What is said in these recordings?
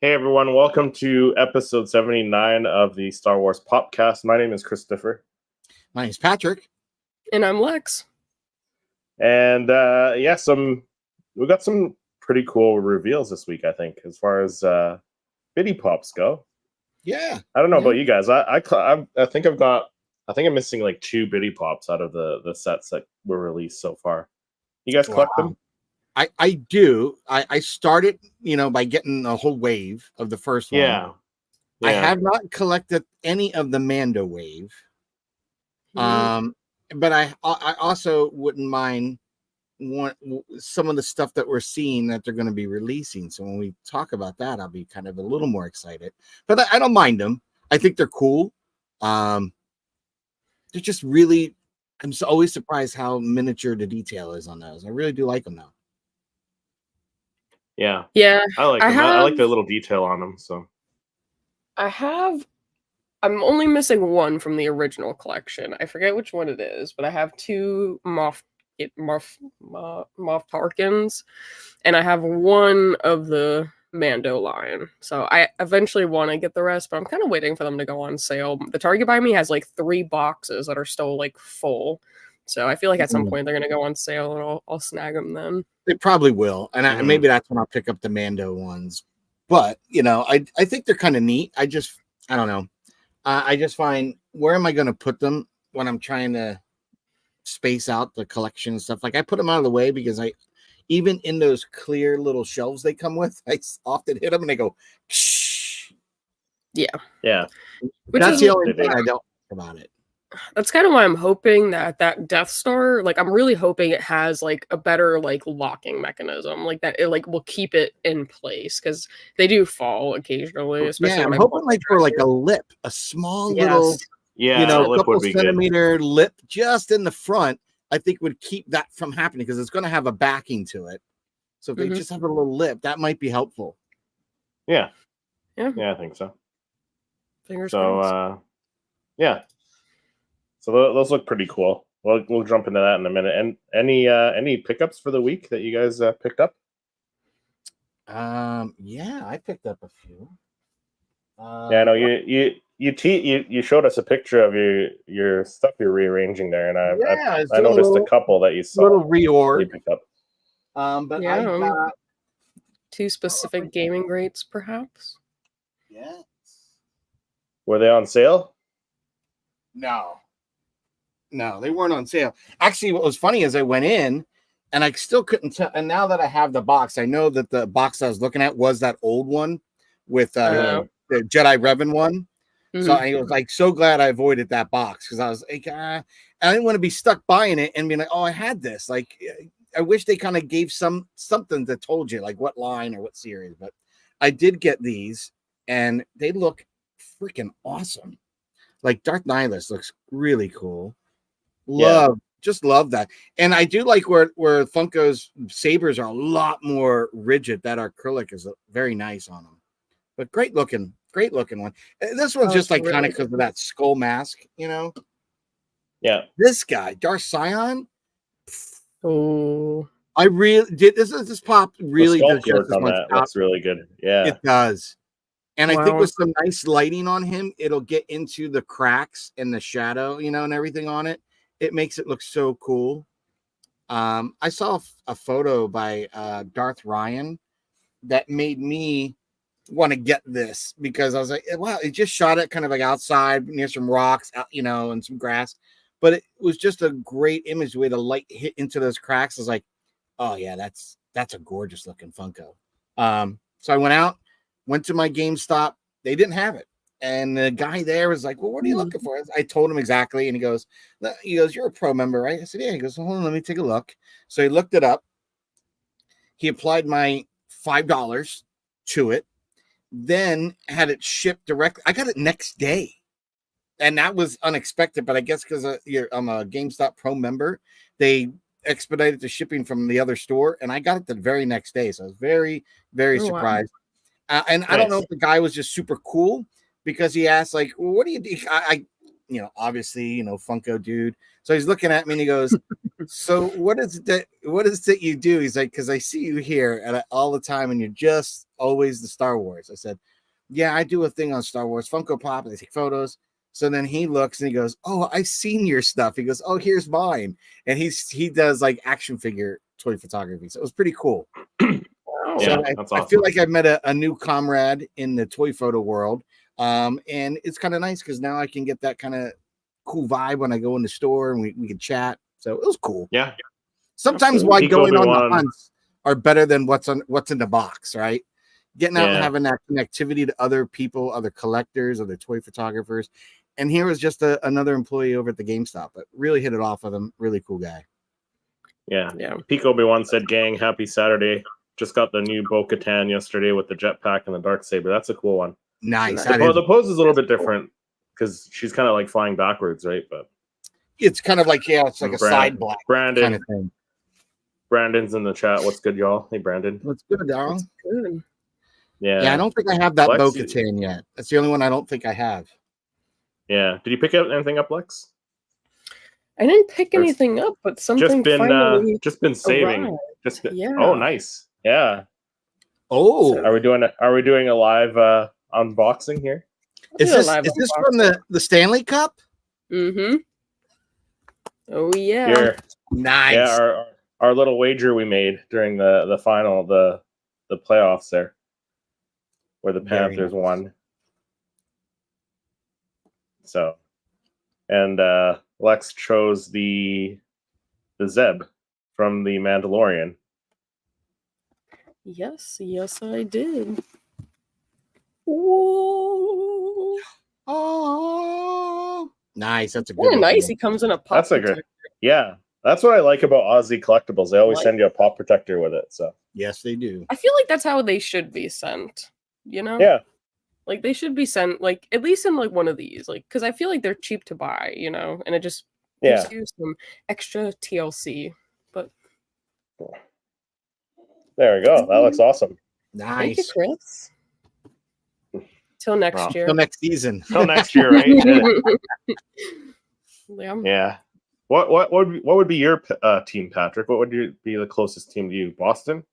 Hey everyone, welcome to episode 79 of the Star Wars Popcast. My name is Christopher. My name's Patrick. And I'm Lex. And we got some pretty cool reveals this week, I think, as far as Biddy Pops go. Yeah. I don't know about you guys. I think I'm missing like 2 Biddy Pops out of the sets that were released so far. You guys collect them? I do. I started, by getting a whole wave of the first one. Yeah. I have not collected any of the Mando wave. But I also wouldn't mind some of the stuff that we're seeing that they're going to be releasing. So when we talk about that, I'll be kind of a little more excited. But I don't mind them. I think they're cool. They're just really. I'm always surprised how miniature the detail is on those. I really do like them though. Yeah. I like them. I like the little detail on them. So I'm only missing one from the original collection. I forget which one it is, but I have 2 Moff Tarkins, and I have one of the Mando line. So I eventually want to get the rest, but I'm kind of waiting for them to go on sale. The Target by me has like 3 boxes that are still like full. So I feel like at some point they're going to go on sale, and I'll snag them then. They probably will, and maybe that's when I'll pick up the Mando ones. But I think they're kind of neat. I don't know. I just find, where am I going to put them when I'm trying to space out the collection and stuff? Like, I put them out of the way because even in those clear little shelves they come with, I often hit them and they go, shh. Yeah. That's the only thing I don't like about it. That's kind of why I'm hoping that Death Star, like, I'm really hoping it has like a better like locking mechanism, like that it like will keep it in place, because they do fall occasionally. Especially I'm hoping like for like a lip, a small little, a couple centimeter lip just in the front. I think would keep that from happening, because it's going to have a backing to it. So if they just have a little lip, that might be helpful. Yeah, I think so. Fingers crossed. So those look pretty cool. We'll jump into that in a minute. And any pickups for the week that you guys picked up? I picked up a few. I know you showed us a picture of your stuff you're rearranging there, and I noticed a couple that you saw. Little reorg. You picked up. But I got 2 specific gaming greats, perhaps. Yes. Were they on sale? No, they weren't on sale. Actually, what was funny is I went in and I still couldn't tell. And now that I have the box, I know that the box I was looking at was that old one with the Jedi Revan one. So I was like so glad I avoided that box, because I was like, I didn't want to be stuck buying it and be like, oh, I had this. Like, I wish they kind of gave something that told you like what line or what series. But I did get these, and they look freaking awesome. Like, Darth Nihilus looks really cool. Just love that. And I do like where Funko's sabers are a lot more rigid. That acrylic is very nice on them. But great looking one. This one's just like kind of because of that skull mask, Yeah. This guy, Darth Sion. Oh, I really did. This pop really does work on that. That's really good. Yeah, it does. And I think with some nice lighting on him, it'll get into the cracks and the shadow, and everything on it. It makes it look so cool. I saw a photo by Darth Ryan that made me want to get this, because I was like, wow, it just shot it kind of like outside near some rocks, and some grass. But it was just a great image, the way the light hit into those cracks. I was like, oh yeah, that's a gorgeous looking Funko. So I went to my GameStop. They didn't have it. And the guy there was like, well, what are you looking for? I told him exactly. And he goes, you're a pro member, right? I said, yeah. He goes, hold on, let me take a look. So he looked it up. He applied my $5 to it, then had it shipped directly. I got it next day. And that was unexpected, but I guess because I'm a GameStop pro member, they expedited the shipping from the other store, and I got it the very next day. So I was very, very surprised. Wow. And nice. I don't know if the guy was just super cool, because he asked, like, well, what do you do? I obviously, Funko dude. So he's looking at me and he goes, so what is it you do? He's like, because I see you here all the time, and you're just always the Star Wars. I said, yeah, I do a thing on Star Wars Funko Pop, and they take photos. So then he looks and he goes, oh, I've seen your stuff. He goes, oh, here's mine. And he does like action figure toy photography. So it was pretty cool. Wow. So Yeah, I, that's awesome. I feel like I've met a new comrade in the toy photo world. And it's kind of nice because now I can get that kind of cool vibe when I go in the store and we can chat. So it was cool. Yeah. Sometimes why going on the hunts are better than what's in the box, right? Getting out and having that connectivity to other people, other collectors, other toy photographers. And here was just another employee over at the GameStop, but really hit it off with him. Really cool guy. Yeah. Peak Obi-Wan said, gang, happy Saturday. Just got the new Bo-Katan yesterday with the jetpack and the Darksaber. That's a cool one. Nice. The pose is a little bit different because she's kind of like flying backwards, right? But it's kind of like, it's like a side block Brandon, kind of thing. Brandon's in the chat. What's good, y'all? Hey, Brandon. What's good, Darryl? Good. Yeah, I don't think I have that Bo-Katan yet. That's the only one I don't think I have. Yeah. Did you pick out anything up, Lex? I didn't pick anything up, but something finally just been saving. Yeah. Oh, nice. Yeah. Oh, are we doing a live unboxing here? Is this from the Stanley Cup? Mm-hmm. Oh yeah. Here. Nice. Yeah, our little wager we made during the final, the playoffs there, where the Panthers won. So, and Lex chose the Zeb from the Mandalorian. Yes, I did. Whoa. Oh, nice. That's a good. Nice. He comes in a pop. That's a good. Yeah, that's what I like about Aussie collectibles. They always send you a pop protector with it. So yes, they do. I feel like that's how they should be sent. You know? Yeah. Like they should be sent, like at least in like one of these, like because I feel like they're cheap to buy, you know, and it just gives you some extra TLC. But there we go. That looks awesome. Nice. Thank you, Chris. Till next year. Till next season. Till next year, right? Yeah. What would be your team, Patrick? What would be the closest team to you? Boston?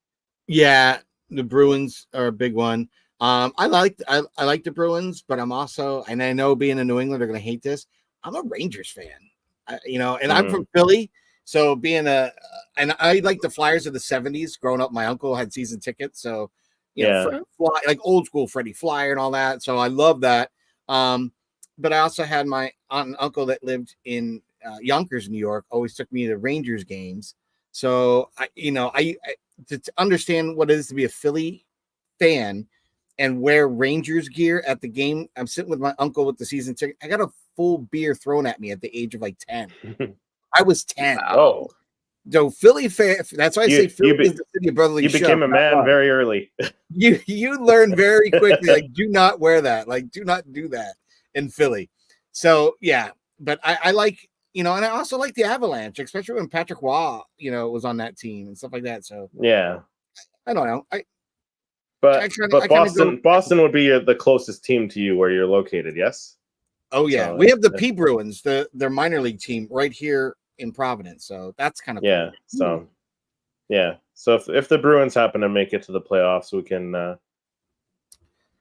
Yeah, the Bruins are a big one. I like the Bruins, but I'm also, and I know being in New England, they're going to hate this. I'm a Rangers fan, and I'm from Philly. So being and I like the Flyers of the 70s. Growing up, my uncle had season tickets. So, like old school Freddie Flyer and all that. So I love that. But I also had my aunt and uncle that lived in Yonkers, New York, always took me to Rangers games. So I to understand what it is to be a Philly fan and wear Rangers gear at the game. I'm sitting with my uncle with the season ticket. I got a full beer thrown at me at the age of like 10. I was 10. Oh, so Philly fan. That's why I say Philly is the city of brotherly. You became a man very early. You learn very quickly. Like, do not wear that. Like, do not do that in Philly. So yeah, but I like, and I also like the Avalanche, especially when Patrick Waugh, was on that team and stuff like that. So yeah, I don't know. But Boston would be the closest team to you where you're located. Yes. Oh yeah, so, we have the P Bruins, their minor league team right here in Providence. So that's kind of cool. So yeah. So if the Bruins happen to make it to the playoffs, we can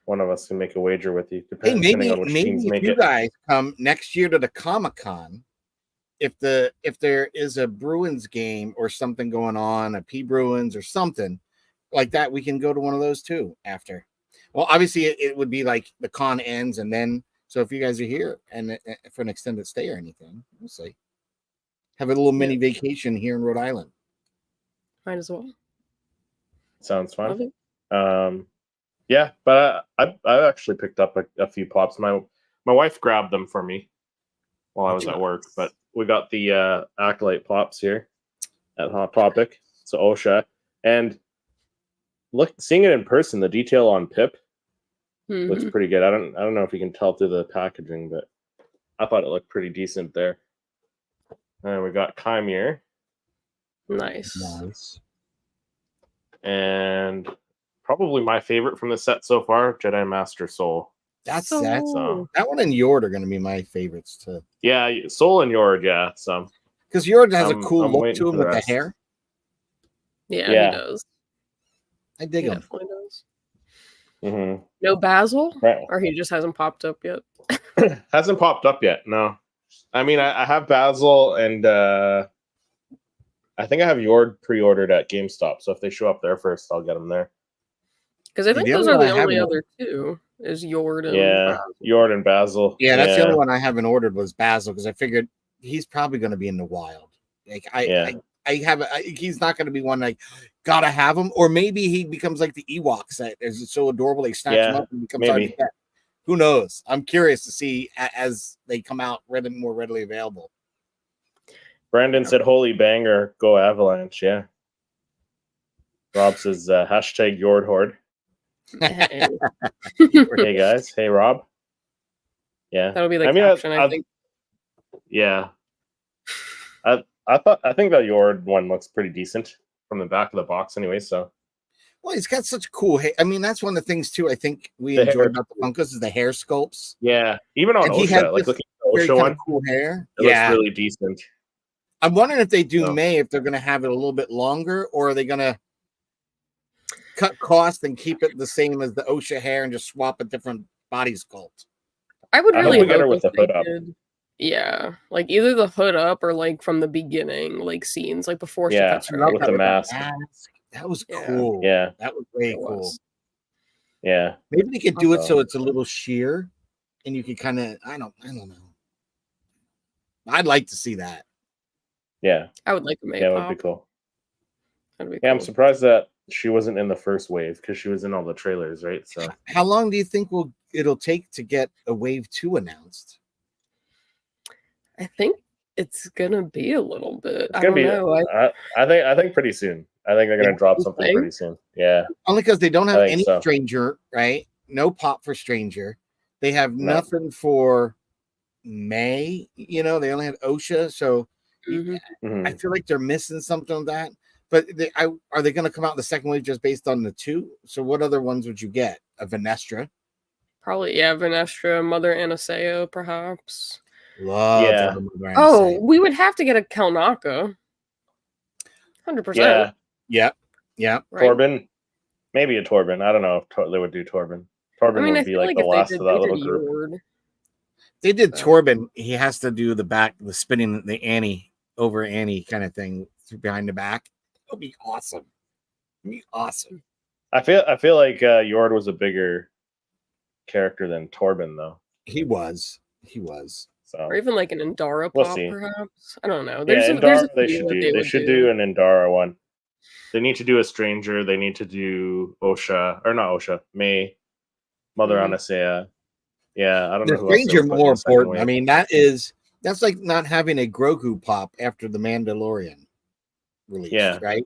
one of us can make a wager with you. Maybe if you guys come next year to the Comic-Con, if there is a Bruins game or something going on, a P Bruins or something like that, we can go to one of those too after. Well, obviously it would be like the con ends and then. So if you guys are here and for an extended stay or anything, we'll see. Have a little mini vacation here in Rhode Island. Might as well. Sounds fun. Yeah, but I actually picked up a few pops. My wife grabbed them for me while I was at work. But we got the Acolyte pops here at Hot Topic. So OSHA, and seeing it in person, the detail on Pip. Looks pretty good. I don't know if you can tell through the packaging, but I thought it looked pretty decent there. And we got Chimere. Nice. And probably my favorite from the set so far, Jedi Master Soul. That one and Yord are going to be my favorites too. Yeah, Soul and Yord, yeah. So because Yord has a cool look to him with the hair. Yeah, he does. I dig him. Definitely does. Mm-hmm. No Basil, Right. or he just hasn't popped up yet. Hasn't popped up yet. No, I mean I have Basil and I think I have Yord pre-ordered at GameStop. So if they show up there first, I'll get them there. Because I think the those other are one the I only haven't other two. Is Yord and Yeah, Basil. Yord and Basil. Yeah, that's the only one I haven't ordered was Basil because I figured he's probably going to be in the wild. Like he's not going to be one like gotta have him, or maybe he becomes like the Ewoks that is so adorable they snatch him up and becomes hard to get. Who knows? I'm curious to see as they come out more readily available. Brandon said, "Holy banger, go Avalanche!" Yeah. Rob says, "Hashtag Yord Horde." Hey. Hey guys, hey Rob. Yeah, That'll be the caption. I think. Yeah, I think that Yord one looks pretty decent from the back of the box, anyway. So, well, he's got such cool hair. I mean, that's one of the things too. I think we enjoy about the Funkos is the hair sculpts. Yeah, even on OSHA, like looking at the OSHA one, cool hair. It looks really decent. I'm wondering if they do May, if they're going to have it a little bit longer, or are they going to cut cost and keep it the same as the OSHA hair and just swap a different body sculpt? I would really hope we get her with the hood up. Yeah, like either the hood up or like from the beginning, like scenes, like before she cuts her with the mask. That was cool. Yeah, that was very cool. Yeah, maybe they could do it so it's a little sheer, and you could kind of I don't know. I'd like to see that. Yeah, I would like to make. Yeah, it would be cool. That'd be cool. I'm cool. surprised that she wasn't in the first wave because she was in all the trailers, right? So, how long do you think it'll take to get a wave 2 announced? I think it's gonna be a little bit. I don't know. I think pretty soon. I think they're gonna drop something pretty soon. Yeah, only because they don't have any Stranger, right? No pop for Stranger. They have nothing for May. You know, they only have OSHA, so I feel like they're missing something on that. But are they going to come out in the second wave just based on the 2? So what other ones would you get? A Venestra? Probably, yeah, Venestra, Mother Anaseo, perhaps. Love we would have to get a Kalnaka. 100%. Yeah. Right. Torben, maybe a Torben. I don't know if they would do Torben. Torben would be like the last of that little group. They did Torben. He has to do the spinning the Annie over Annie kind of thing behind the back. It'll be awesome. I feel like Yord was a bigger character than Torben, though. He was. So, or even like an Endara pop, perhaps. I don't know. They should do an Endara one. They need to do a Stranger. They need to do OSHA, or not OSHA, May, Mother Anasea. Yeah, I don't know who else. Stranger more important. I mean, that's like not having a Grogu pop after the Mandalorian release, right?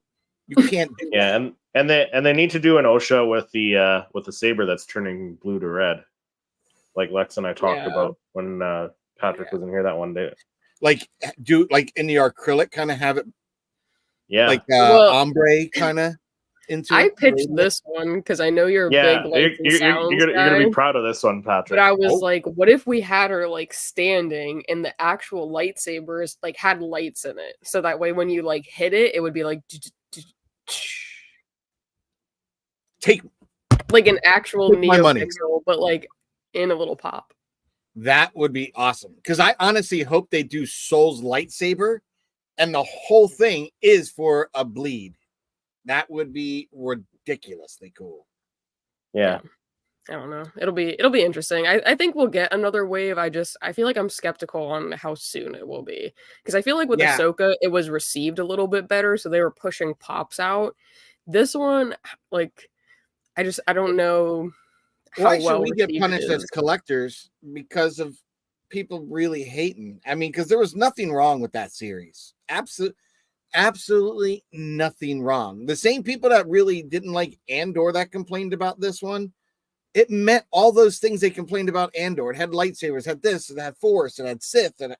You can't do that. and they need to do an OSHA with the saber that's turning blue to red, like Lex and I talked about when Patrick was in here that one day. Like do like in the acrylic, kind of have it, like ombre kind of. I pitched this one because I know you're a big you're gonna be proud of this one, Patrick. But I was like, what if we had her like standing and the actual lightsabers like had lights in it, so that way when you like hit it, it would be like take like an actual NeoPixel, but like in a little pop. That would be awesome because I honestly hope they do Soul's lightsaber, and the whole thing is for a bleed. That would be ridiculously cool. Yeah. I don't know. It'll be interesting. I think we'll get another wave. I feel like I'm skeptical on how soon it will be. Because I feel like with Ahsoka, it was received a little bit better, so they were pushing pops out. This one, like, I don't know how Why should we get punished as collectors because of people really hating? I mean, because there was nothing wrong with that series. Absolutely nothing wrong. The same people that really didn't like Andor that complained about this one, it meant all those things they complained about Andor. It had lightsabers, had this, it had Force, it had Sith, and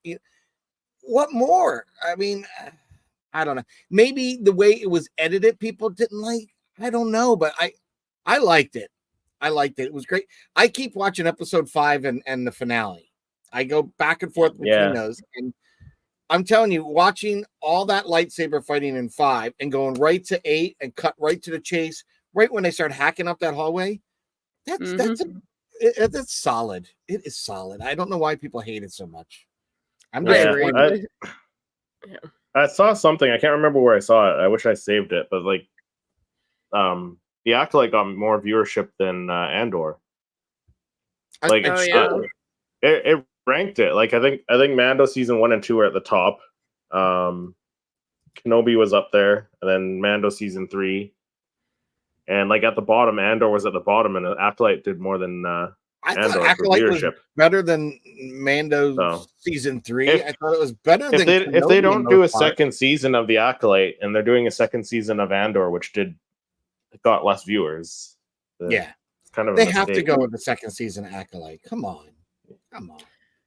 what more? I mean, I don't know. Maybe the way it was edited, people didn't like. I don't know, but I liked it. It was great. I keep watching episode 5 and the finale. I go back and forth between those, and I'm telling you, watching all that lightsaber fighting in 5 and going right to 8 and cut right to the chase, right when they start hacking up that hallway, That's solid. It is solid. I don't know why people hate it so much. I'm disappointed. I saw something. I can't remember where I saw it. I wish I saved it, but like, the Acolyte got more viewership than Andor. Like, it ranked it. Like, I think Mando season 1 and 2 are at the top. Kenobi was up there, and then Mando season 3, and like at the bottom, Andor was at the bottom, and Acolyte did more than Andor for viewership. Was better than Mando season 3. I thought it was better than Kenobi if they don't do a second season of the Acolyte, and they're doing a second season of Andor, which got less viewers. It's kind of they have to go with the second season Acolyte. Come on.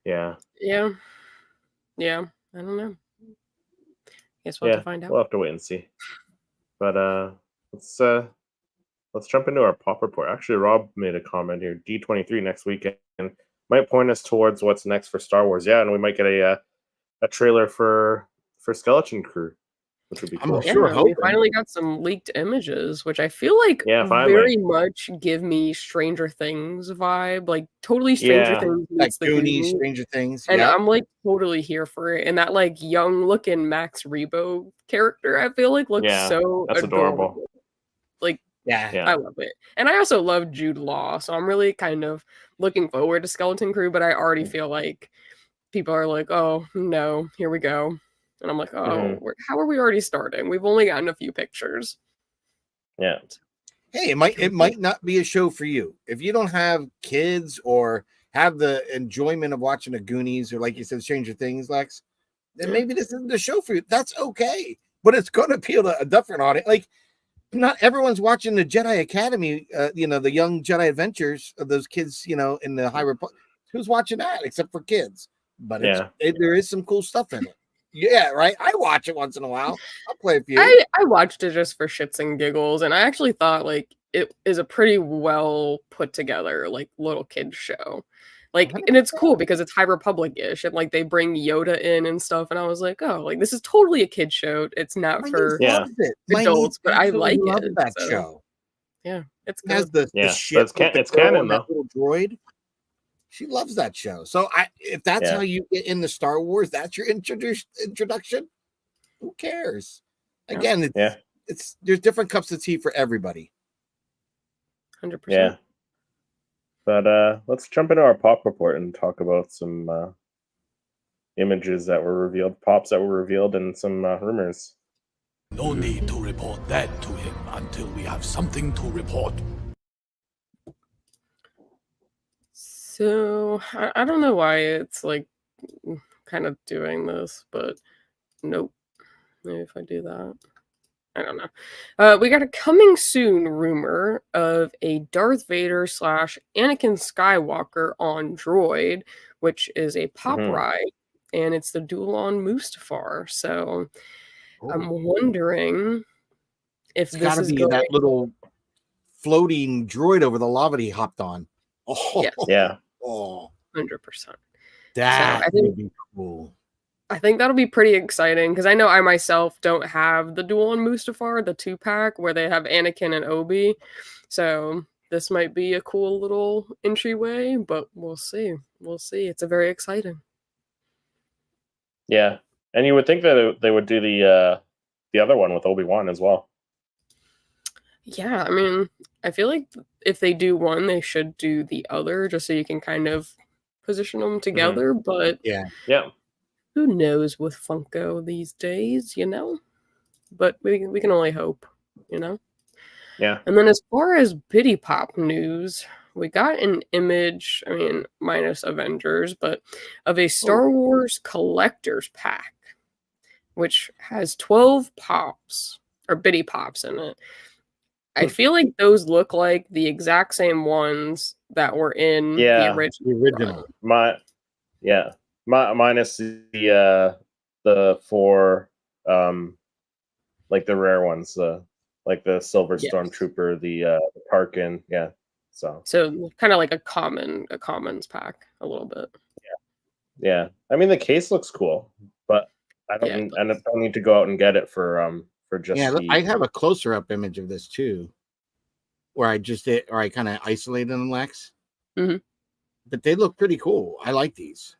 Yeah. I don't know. Guess we'll have to find out. We'll have to wait and see. But let's jump into our pop report. Actually, Rob made a comment here. D23 next weekend might point us towards what's next for Star Wars. Yeah, and we might get a trailer for Skeleton Crew, which would be cool. We finally got some leaked images, which I feel like very much give me Stranger Things vibe, like totally Stranger Things, like Goonies, Stranger Things, and I'm like totally here for it. And that like young looking Max Rebo character, I feel like looks so adorable. Like, I love it, and I also love Jude Law, so I'm really kind of looking forward to Skeleton Crew. But I already feel like people are like, "Oh no, here we go." And I'm like, how are we already starting? We've only gotten a few pictures. Yeah. Hey, it might not be a show for you. If you don't have kids or have the enjoyment of watching a Goonies or, like you said, Stranger Things, Lex, then maybe this isn't the show for you. That's okay. But it's going to appeal to a different audience. Like, not everyone's watching the Jedi Academy, the young Jedi adventures of those kids, in the High Republic. Who's watching that except for kids? But there is some cool stuff in it. Yeah, right. I watch it once in a while. I'll play a few. I watched it just for shits and giggles, and I actually thought like it is a pretty well put together like little kid show. Like, and it's cool because it's High Republic-ish, and like they bring Yoda in and stuff, and I was like, oh, like this is totally a kid show. It's not for adults, but I like it. That show. Yeah, it's good. It has the ship. It's canon though. That little droid. She loves that show. So if that's how you get into Star Wars, that's your introduction. Who cares? Again, it's there's different cups of tea for everybody. 100%. Yeah. But let's jump into our pop report and talk about some images that were revealed, pops that were revealed, and some rumors. No need to report that to him until we have something to report. So, I don't know why it's like kind of doing this, but nope. Maybe if I do that. I don't know. We got a coming soon rumor of a Darth Vader / Anakin Skywalker on droid, which is a pop ride, and it's the Duel-On Mustafar. So, I'm wondering if this is going to be that little floating droid over the lava he hopped on. Oh, yeah. Oh, 100%. That would be cool. I think that'll be pretty exciting because I know I myself don't have the Duel-On Mustafar, the 2-pack where they have Anakin and Obi. So this might be a cool little entryway, but we'll see. We'll see. It's a very exciting. Yeah, and you would think that they would do the other one with Obi-Wan as well. Yeah, I mean, I feel like if they do one, they should do the other, just so you can kind of position them together. But yeah, who knows with Funko these days, But we can only hope, Yeah. And then as far as Bitty Pop news, we got an image, I mean, minus Avengers, but of a Star Wars collector's pack, which has 12 pops or Bitty Pops in it. I feel like those look like the exact same ones that were in the original. Minus the 4 like the rare ones, like the Silver Stormtrooper, the Tarkin, So kind of like a commons pack a little bit. Yeah. I mean the case looks cool, but I don't need to go out and get it for just I have a closer up image of this too. where I just did, or I kind of isolated them, Lex. Mhm. But they look pretty cool. I like these.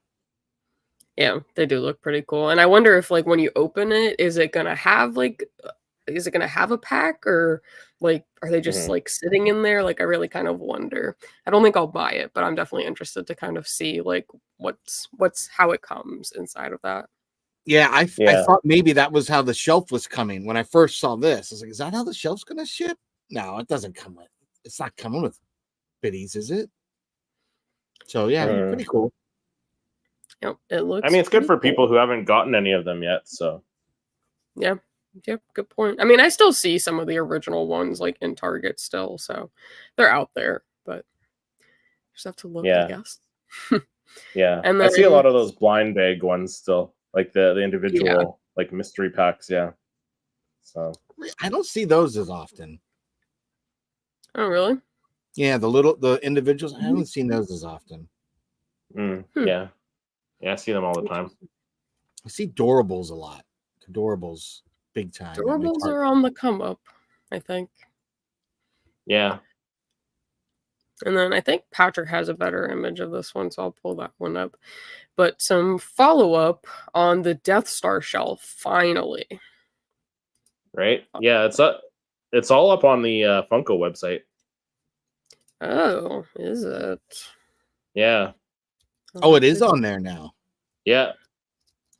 Yeah, they do look pretty cool. And I wonder if, like, when you open it, is it gonna have a pack, or like are they just like sitting in there? Like, I really kind of wonder. I don't think I'll buy it, but I'm definitely interested to kind of see like what's how it comes inside of that. Yeah, I thought maybe that was how the shelf was coming when I first saw this. I was like, is that how the shelf's gonna ship? No, it doesn't come with. It's not coming with biddies, is it? So yeah, pretty cool. Yep, it looks. I mean, it's good for pretty people who haven't gotten any of them yet. So Yeah. Yep, good point. I mean, I still see some of the original ones like in Target still, so they're out there, but just have to look, I guess. Yeah. And I see a then- lot of those blind bag ones still, like the individual like mystery packs. Yeah. So I don't see those as often. Oh, really? Yeah, the individuals. I haven't seen those as often. yeah, I see them all the time. I see Doorables a lot. Doorables, big time. Durables are on the come up, I think. Yeah. And then I think Patrick has a better image of this one, so I'll pull that one up. But some follow-up on the Death Star shelf, finally. Right? Yeah, it's all up on the Funko website. Oh, is it? Yeah. Oh, it is on there now. Yeah.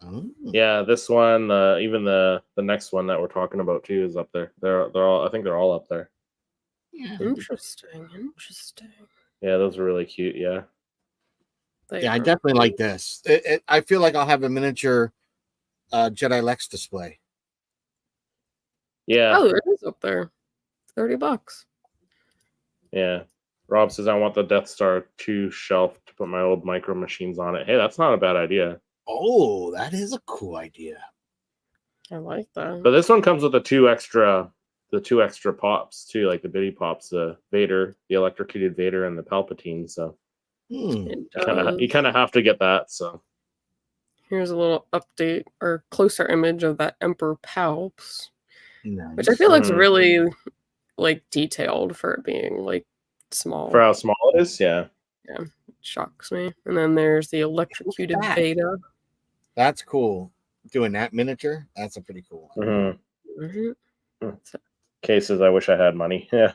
Oh. Yeah, this one, even the next one that we're talking about too is up there. They're all, I think they're all up there. Yeah. Interesting. Yeah, those are really cute. Yeah. They I are. definitely like this. I feel like I'll have a miniature Jedi Lex display. Yeah. Oh, it is up there. $30. Yeah. Rob says I want the Death Star 2 shelf to put my old micro machines on it. Hey, that's not a bad idea. Oh, that is a cool idea. I like that. But this one comes with the two extra pops too, like the bitty pops, the Vader, the electrocuted Vader, and the Palpatine. So you kind of have to get that. So here's a little update or closer image of that Emperor Palps, Nice. which I feel looks really like detailed for it being like small. For how small it is, yeah, it shocks me. And then there's the electrocuted Vader. That's cool. Doing that miniature, that's a pretty cool one. Cases, I wish I had money. Yeah.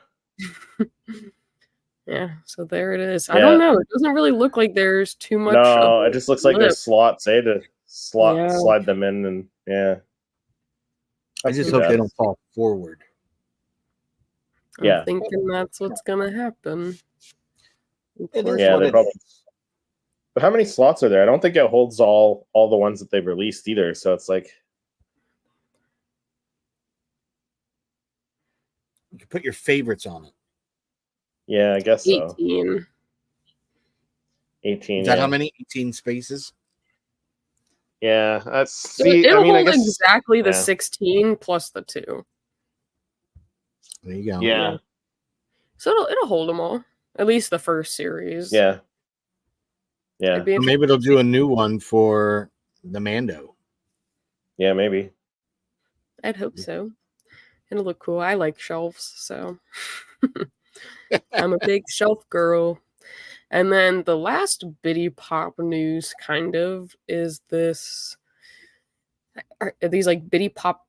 Yeah, so there it is. I don't know. It doesn't really look like there's too much. No, it just looks like there's slots, to slide them in, and I just hope they don't fall forward. I'm thinking that's what's gonna happen. Yeah, they probably. But how many slots are there? I don't think it holds all the ones that they've released either. So it's like you can put your favorites on it. Yeah, I guess so. 18. 18. Is that how many? 18 spaces? Yeah, that's. So it'll hold exactly the 16 plus the 2. There you go. Yeah. So it'll hold them all. At least the first series. Yeah. Yeah. So maybe they'll do a new one for the Mando. Yeah, maybe. I'd hope so. It'll look cool. I like shelves, so I'm a big shelf girl. And then the last bitty pop news kind of is this. Are these like bitty pop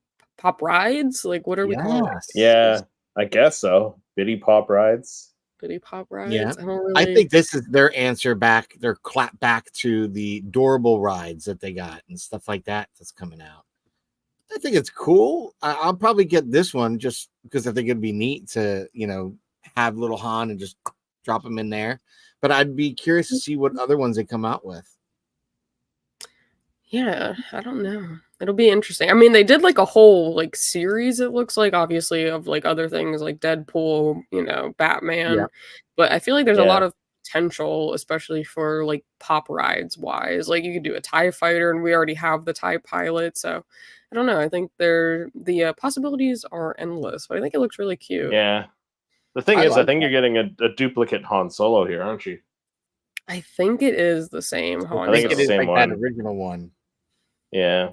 rides? Like, what are we calling it? Yeah, I guess so. Bitty pop rides. Bitty pop rides. Yeah, I think this is their answer back. Their clap back to the Doorable rides that they got and stuff like that that's coming out. I think it's cool. I'll probably get this one just because I think it'd be neat to, have little Han and just drop him in there. But I'd be curious to see what other ones they come out with. Yeah, I don't know. It'll be interesting. I mean, they did like a whole like series, it looks like, obviously, of like other things like Deadpool, Batman. Yeah. But I feel like there's a lot of potential, especially for like pop rides wise. Like you could do a TIE fighter, and we already have the TIE pilot. So I don't know. I think the possibilities are endless, but I think it looks really cute. Yeah. The thing is, I think you're getting a duplicate Han Solo here, aren't you? I think it is the same Han. I think it's the same one. That original one. Yeah.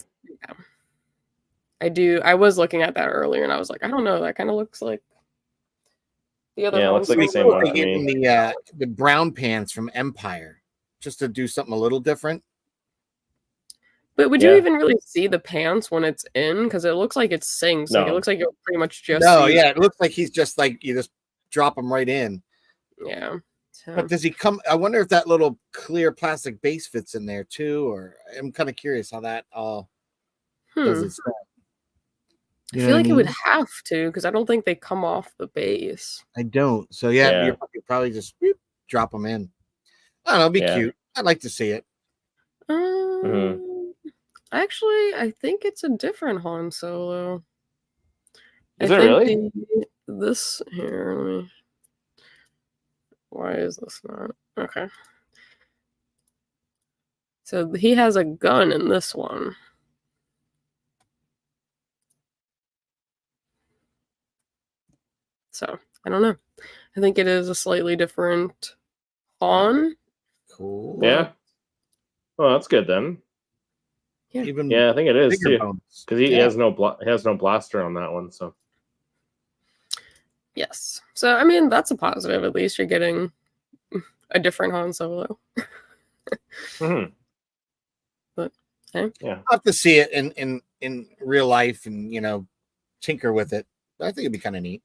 I was looking at that earlier, and I was like, I don't know. That kind of looks like The other Yeah, it Han looks like the Solo. same Cool one if to they gave me. him the brown pants from Empire, just to do something a little different. But would you Yeah. even really see the pants when it's in? Because it looks like it sinks. Like it No. looks like you'll pretty much just No, see. yeah, it looks like he's just like you just drop him right in. Yeah. So, But does he come? I wonder if that little clear plastic base fits in there too, or I'm kind of curious how that all does its thing. I feel like it would have to, because I don't think they come off the base. I don't. So yeah, Yeah. you probably just drop them in. I don't know, it'd be Yeah. cute. I'd like to see it. Actually, I think it's a different Han Solo. Is it really? This here, let me. Why is this not? Okay. So he has a gun in this one. So I don't know. I think it is a slightly different Han. Cool. Yeah. Well, that's good then. Yeah. Even Yeah, I think it is bigger too. bonus. Because he Yeah. has no blaster on that one. So Yes. So I mean that's a positive. At least you're getting a different Han Solo. But okay. Yeah. I'll have to see it in real life and tinker with it. I think it'd be kind of neat.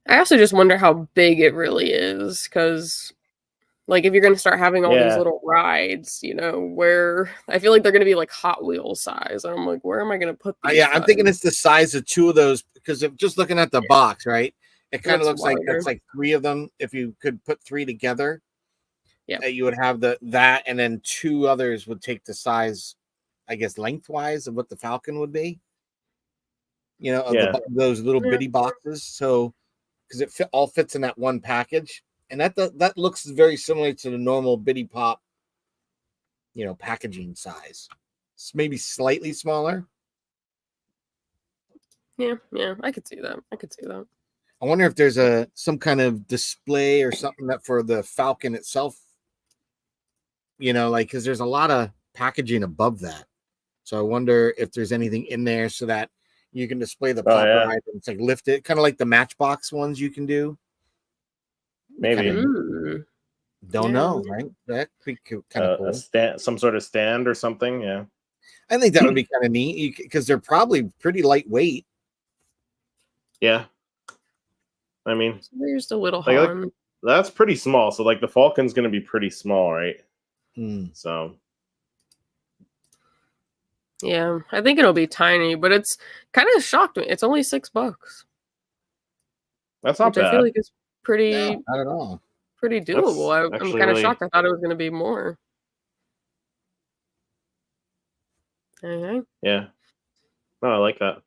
I also just wonder how big it really is, because like if you're gonna start having all these little rides, where I feel like they're gonna be like Hot Wheels size. And I'm like, where am I gonna put these? I'm thinking it's the size of two of those, because just looking at the box, right? It kind of looks like that's like three of them. If you could put three together, you would have that, and then two others would take the size, I guess, lengthwise of what the Falcon would be. Those little bitty boxes. So, because it all fits in that one package, and that looks very similar to the normal bitty pop, packaging size. It's maybe slightly smaller. Yeah, I could see that. I wonder if there's some kind of display or something that for the Falcon itself, because there's a lot of packaging above that. So I wonder if there's anything in there so that you can display the pop ride and it's like lift it, kind of like the Matchbox ones you can do. Maybe. Don't know, right? That'd be kind of cool. A stand, some sort of stand or something. Yeah. I think that would be kind of neat because they're probably pretty lightweight. Yeah. I mean, so there's the little Han. That's pretty small. So like the Falcon's going to be pretty small, right? So. Yeah, I think it'll be tiny, but it's kind of shocked me. It's only $6. That's not bad. I feel like it's pretty, not at all. Pretty doable. I'm kind of shocked. I thought it was going to be more. Okay. Yeah. No, I like that.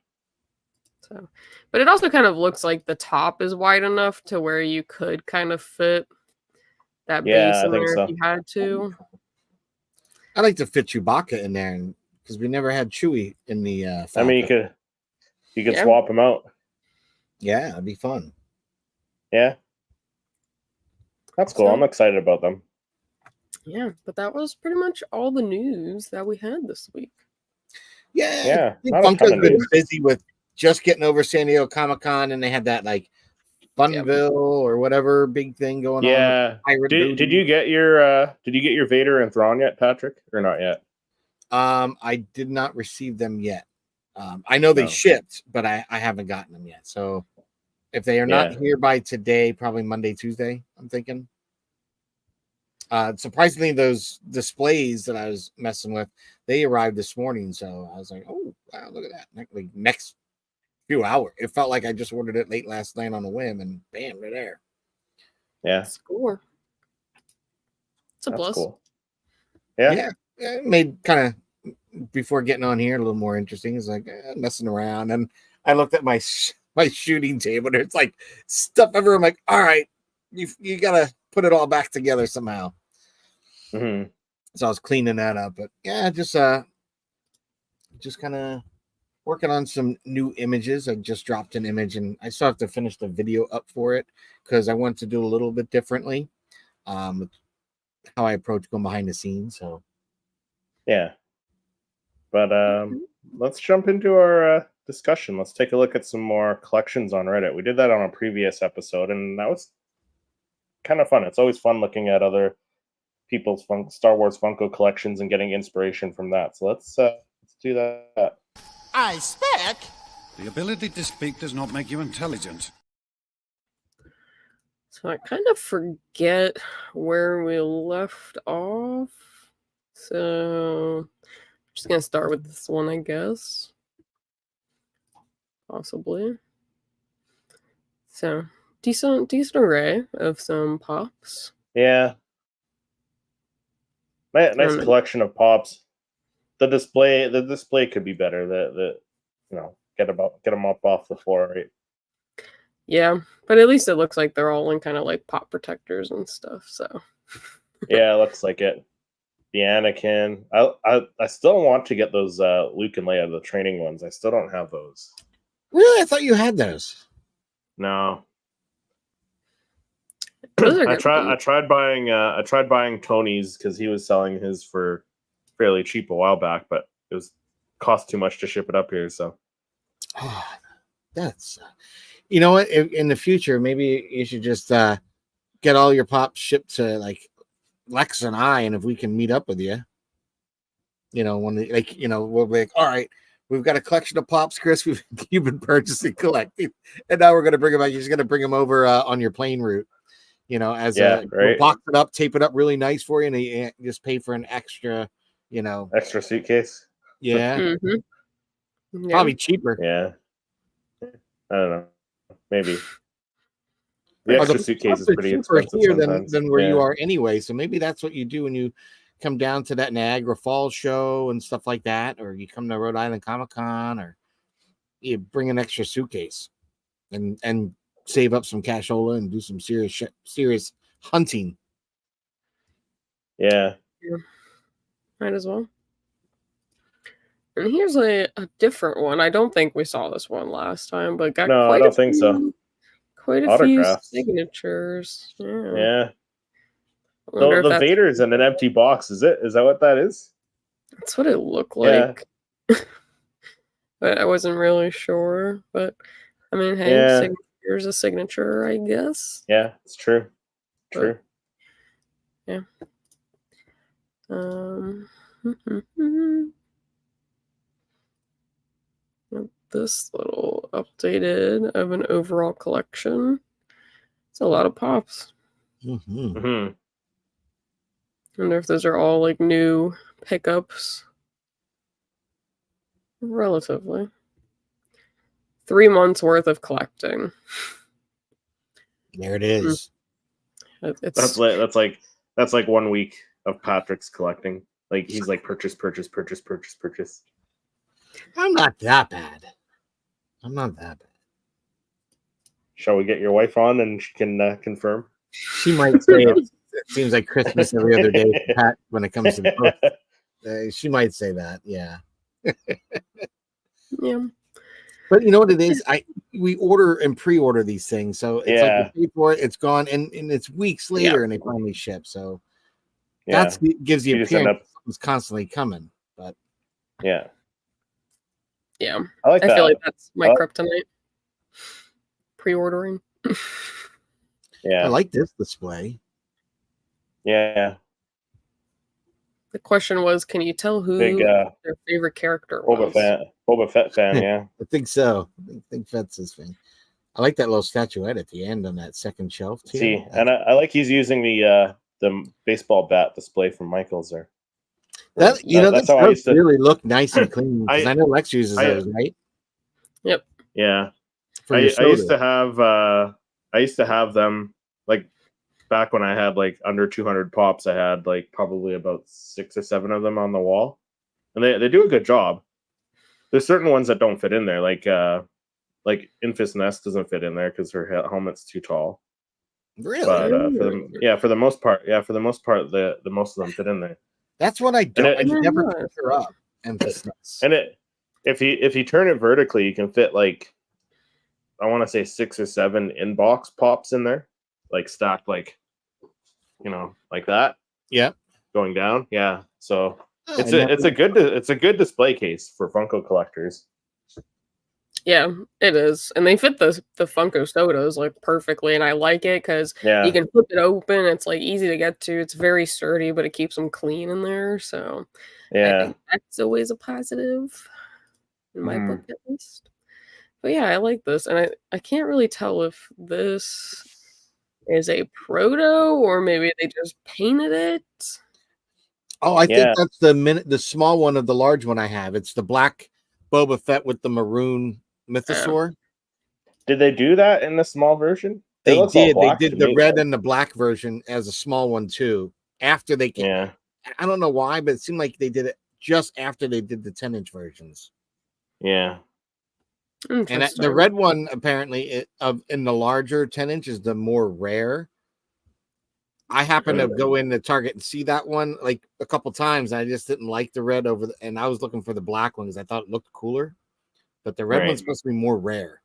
So, but it also kind of looks like the top is wide enough to where you could kind of fit that base in there if you had to. I'd like to fit Chewbacca in there, because we never had Chewie in the Falcon. I mean, you could swap them out. Yeah, it'd be fun. Yeah. That's cool. I'm excited about them. Yeah, but that was pretty much all the news that we had this week. Yeah. Funko's been busy with just getting over San Diego Comic-Con, and they had that like Funville or whatever big thing going on. Yeah. Did you get your Vader and Thrawn yet, Patrick, or not yet? I did not receive them yet. I know they shipped, but I haven't gotten them yet. So if they are not here by today, probably Monday, Tuesday, I'm thinking. Surprisingly, those displays that I was messing with, they arrived this morning. So I was like, oh, wow, look at that. Like next few hours. It felt like I just ordered it late last night on a whim, and bam, they're there. Yeah. Score. It's a plus. Cool. Yeah. It made kind of, before getting on here, a little more interesting. It's like messing around. And I looked at my shooting table, and it's like stuff everywhere. I'm like, all right, you got to put it all back together somehow. Mm-hmm. So I was cleaning that up, but yeah, just kind of working on some new images. I just dropped an image, and I still have to finish the video up for it because I want to do a little bit differently. How I approach going behind the scenes. So yeah, but let's jump into our discussion. Let's take a look at some more collections on Reddit. We did that on a previous episode, and that was kind of fun. It's always fun looking at other people's Star Wars Funko collections and getting inspiration from that. So let's do that. I speak. The ability to speak does not make you intelligent. So I kind of forget where we left off. So I'm just gonna start with this one, I guess. Possibly. So decent array of some pops. Yeah. Nice collection of pops. The display could be better. The get them up off the floor, right? Yeah, but at least it looks like they're all in kind of like pop protectors and stuff. So yeah, it looks like it. The Anakin. I still want to get those Luke and Leia, the training ones. I still don't have those. Really? I thought you had those. No. those are I good. tried buying Tony's because he was selling his for fairly cheap a while back, but it was cost too much to ship it up here. So that's you know what? In the future, maybe you should just get all your pops shipped to like Lex and I, and if we can meet up with you, when we'll be like, all right, we've got a collection of pops, Chris. You've been purchasing, collecting, and now we're going to bring them out. You're just going to bring them over on your plane route, right. We'll box it up, tape it up really nice for you, and you just pay for an extra, extra suitcase. Yeah, Mm-hmm. Probably cheaper. Yeah, I don't know, maybe. The extra suitcase is pretty expensive here sometimes. than where you are anyway. So maybe that's what you do when you come down to that Niagara Falls show and stuff like that, or you come to Rhode Island Comic-Con, or you bring an extra suitcase and save up some cashola and do some serious hunting. Yeah. Might as well. And here's a different one. I don't think we saw this one last time, but got I don't think so. Quite a few signatures. Yeah. The Vader's in an empty box. Is that what that is? That's what it looked like. Yeah. But I wasn't really sure. But I mean, hey, here's a signature, I guess. Yeah, it's true. True. Yeah. This little updated of an overall collection. It's a lot of pops. Mm-hmm. Mm-hmm. I wonder if those are all like new pickups. Relatively. 3 months worth of collecting. There it is. That's like 1 week of Patrick's collecting. Like he's like purchase. I'm not that bad. Shall we get your wife on and she can confirm? She might say it seems like Christmas every other day for Pat when it comes to the she might say that, yeah. Yeah. But you know what it is? We order and pre-order these things, so it's like we pay for it, it's gone, and it's weeks later, and they finally ship. So that gives the appearance it's constantly coming. But yeah, I feel like that's my kryptonite. Pre-ordering. I like this display. Yeah. The question was, can you tell who their favorite character was? Boba Fett fan, yeah. I think so. I think Fett's his thing. I like that little statuette at the end on that second shelf too. See, and I like he's using the baseball bat display from Michael's there. That's how I used to really look nice and clean. Because I know Lex uses those, right? Yep. Yeah. I used to have them like back when I had like under 200 pops. I had like probably about 6 or 7 of them on the wall, and they do a good job. There's certain ones that don't fit in there, like Infus Nest doesn't fit in there because her helmet's too tall. Really? But for the most part, the most of them fit in there. That's what I don't. I never pick her up. Infus Nest. And if you turn it vertically, you can fit like, I want to say 6 or 7 inbox pops in there, like stacked like that. Yeah. Going down. Yeah. So it's a good display case for Funko collectors. Yeah, it is, and they fit the Funko sodas like perfectly, and I like it because you can flip it open. It's like easy to get to. It's very sturdy, but it keeps them clean in there. So I think that's always a positive in my book, at least. But yeah, I like this, and I can't really tell if this is a proto or maybe they just painted it. Oh, I think that's the small one of the large one I have. It's the black Boba Fett with the maroon mythosaur. Did they do that in the small version? They did. They did the red and the black version as a small one too. After they came, I don't know why, but it seemed like they did it just after they did the 10-inch versions. Yeah. And the red one apparently in the larger 10-inch is the more rare. I happened to go in the Target and see that one like a couple times. And I just didn't like the red and I was looking for the black one because I thought it looked cooler. But the red one's supposed to be more rare.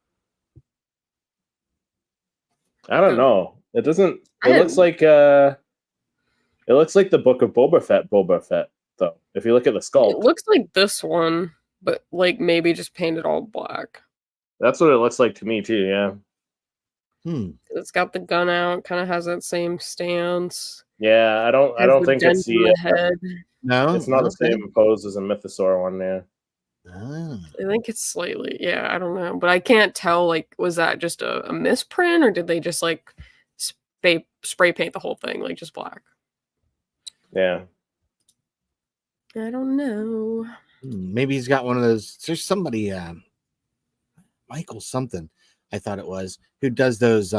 I don't know. It doesn't. It looks like the Book of Boba Fett, though. If you look at the sculpt, it looks like this one, but like maybe just painted all black. That's what it looks like to me too. Yeah. It's got the gun out. Kind of has that same stance. Yeah, I don't think it's the head. No, it's not the same pose as a mythosaur one. Yeah. I think it's slightly, I don't know, but I can't tell. Like, was that just a misprint, or did they just like spray paint the whole thing like just black? Yeah, I don't know. Maybe he's got one of those. There's somebody, Michael something, I thought it was, who does those.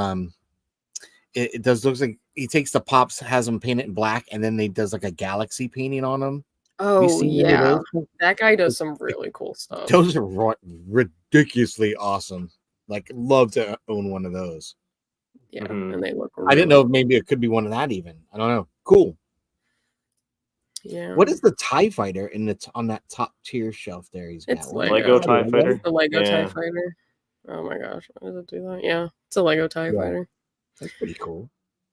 It does looks like he takes the pops, has them painted in black, and then they does like a galaxy painting on them. Oh yeah, that guy does some really cool stuff. Those are ridiculously awesome. Like, love to own one of those. Yeah, and they look. I didn't know if maybe it could be one of that even. I don't know. Cool. Yeah. What is the TIE fighter in on that top tier shelf there? He's got it's Lego TIE fighter. The Lego TIE fighter. Oh my gosh, why does it do that? Yeah, it's a Lego TIE fighter. That's pretty cool.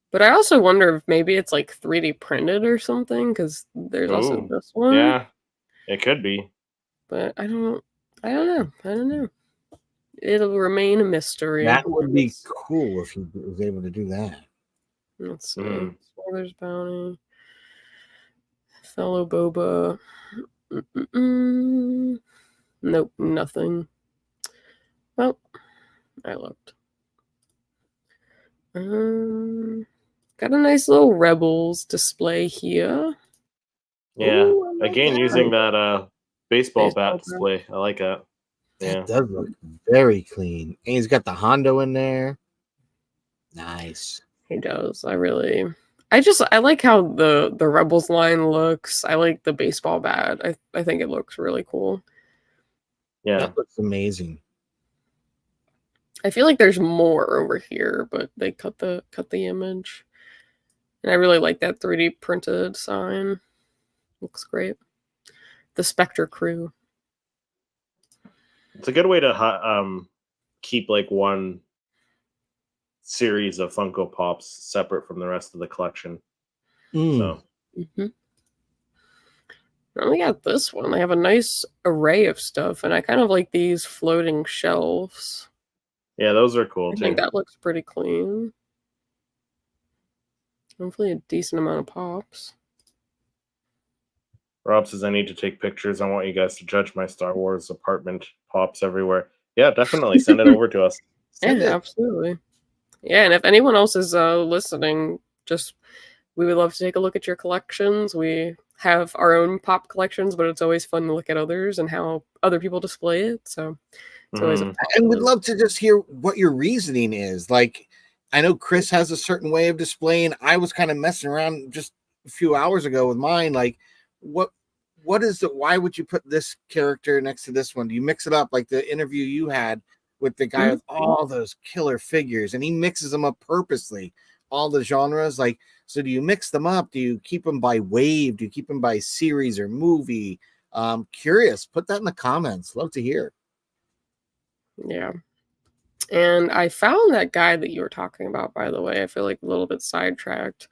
But I also wonder if maybe it's like 3D printed or something, because there's also this one. Yeah, it could be. But I don't know. It'll remain a mystery. That would be cool if he was able to do that. Let's see. Spoilers bounty. Fellow Boba. Nope, nothing. Well, I looked. Got a nice little Rebels display here. Yeah. Ooh, Again, using that baseball bat display. I like that. Yeah. That does look very clean. And he's got the Hondo in there. Nice. He does. I like how the Rebels line looks. I like the baseball bat. I think it looks really cool. Yeah. That looks amazing. I feel like there's more over here, but they cut the image. And I really like that 3D printed sign. Looks great. The Spectre crew. It's a good way to keep like one series of Funko Pops separate from the rest of the collection. So. I only got this one. They have a nice array of stuff, and I kind of like these floating shelves. Yeah, those are cool too. I think that looks pretty clean. Hopefully a decent amount of pops. Rob says I need to take pictures. I want you guys to judge my Star Wars apartment pops everywhere. Yeah, definitely send it over to us. Absolutely. Yeah, and if anyone else is listening, we would love to take a look at your collections. We have our own pop collections, but it's always fun to look at others and how other people display it. So it's always and we'd love to just hear what your reasoning is. Like, I know Chris has a certain way of displaying. I was kind of messing around just a few hours ago with mine. Like, what is it? Why would you put this character next to this one? Do you mix it up like the interview you had with the guy with all those killer figures, and he mixes them up purposely, all the genres? Like, so do you mix them up? Do you keep them by wave? Do you keep them by series or movie? Curious. Put that in the comments. Love to hear. Yeah. And I found that guy that you were talking about, by the way. I feel like a little bit sidetracked,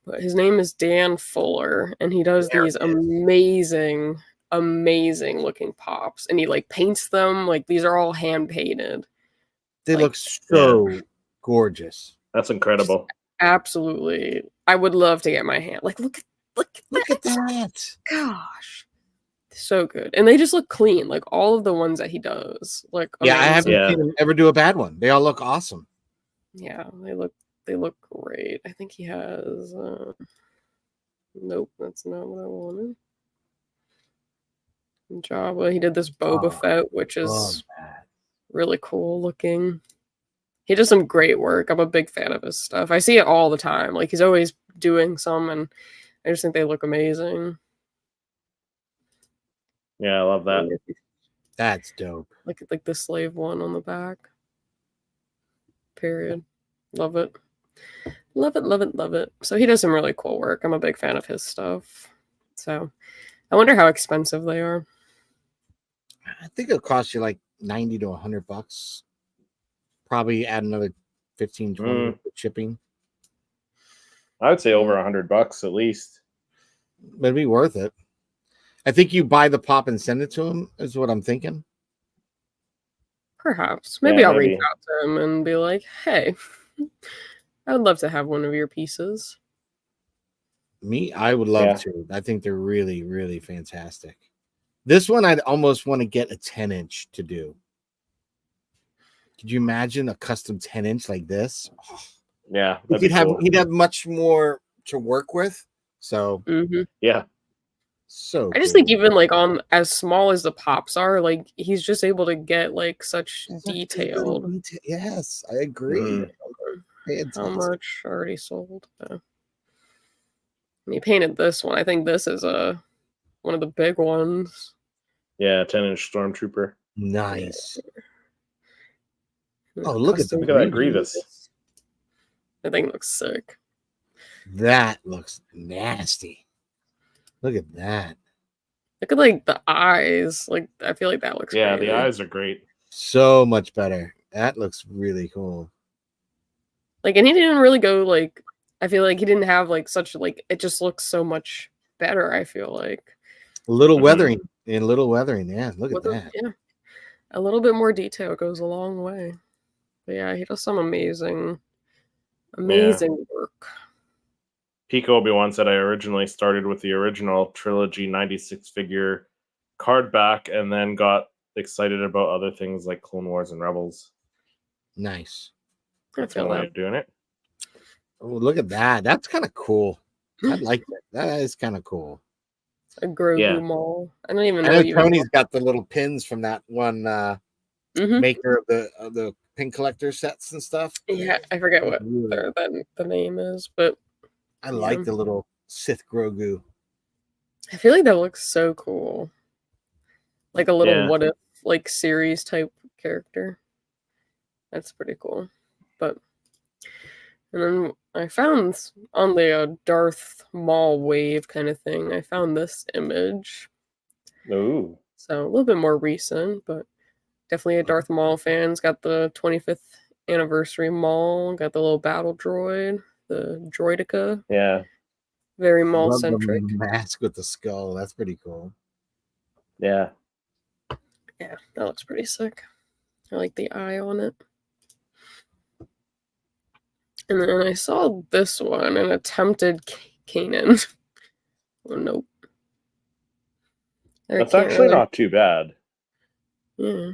but his name is Dan Fuller, and he does these amazing amazing looking pops, and he like paints them. Like these are all hand painted. They Like, look so gorgeous. That's incredible. Absolutely. I would love to get my hand. Like look At that. gosh. So good. And they just look clean. Like all of the ones that he does. Like Yeah, I haven't Yeah. seen him ever do a bad one. They all look awesome. Yeah, they look great. I think he has nope, that's not what I wanted. Java. He did this Boba Fett, which is really cool looking. He does some great work. I'm a big fan of his stuff. I see it all the time. Like he's always doing some, and I just think they look amazing. Yeah, I love that. That's dope. Like the slave one on the back. Period. Love it. Love it, love it, love it. So he does some really cool work. I'm a big fan of his stuff. So I wonder how expensive they are. I think it'll cost you like $90 to $100. Probably add another 15, 20 for shipping. I would say over $100 at least. But it'd be worth it. I think you buy the pop and send it to him is what I'm thinking. Perhaps. Maybe Yeah, I'll maybe. reach out to him and be like, hey, I would love to have one of your pieces. Me, I would love to. I think they're really, really fantastic. This one, I'd almost want to get a 10-inch to do. Could you imagine a custom 10-inch like this? Oh. Yeah, He'd have much more to work with. So yeah. So I just think even like on as small as the pops are, like he's just able to get like such detailed. Yes, I agree. How much already sold? And he painted this one. I think this is one of the big ones. Yeah, 10-inch Stormtrooper. Nice. Oh, look at that Grievous. I think it looks sick. That looks nasty. Look at that. Look at like the eyes. Like I feel like that looks Yeah, crazy. the eyes are great. So much better. That looks really cool. Like, and he didn't really go like. I feel like he didn't have like such like. It just looks so much better. I feel like a little weathering and little weathering. Yeah, look at that. Yeah, a little bit more detail goes a long way. But yeah, he does some amazing work. Pico Obi-Wan said I originally started with the original trilogy 96 figure card back and then got excited about other things like Clone Wars and Rebels. Nice. That's one way of doing it. Oh, look at that. That's kind of cool. I like that. That is kind of cool. A Grogu Maul. I don't even know. Tony's got the little pins from that one maker of the pin collector sets and stuff. Yeah, I forget what the name is, but I like the little Sith Grogu. I feel like that looks so cool. Like a little what if like series type character. That's pretty cool. But and then I found on the Darth Maul wave kind of thing, I found this image. Ooh. So a little bit more recent, but definitely a Darth Maul fan. It's got the 25th anniversary Maul, got the little battle droid, the droidica. Yeah. Very Maul-centric. Mask with the skull. That's pretty cool. Yeah. Yeah, that looks pretty sick. I like the eye on it. And then I saw this one, an attempted Kanan. Oh, nope. That's actually not too bad. Yeah.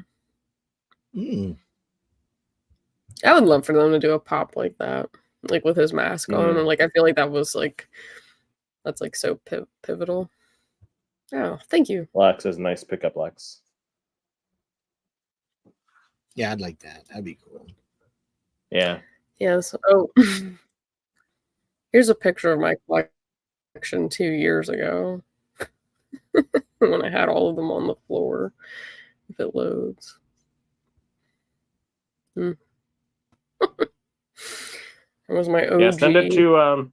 I would love for them to do a pop like that, like with his mask on, and like I feel like that was like that's like so pivotal. Oh, thank you. Lex is nice pickup, Lex. Yeah, I'd like that. That'd be cool. Yeah. Yes. Oh, here's a picture of my collection 2 years ago when I had all of them on the floor. If it loads. It was my OG. Yeah, send it to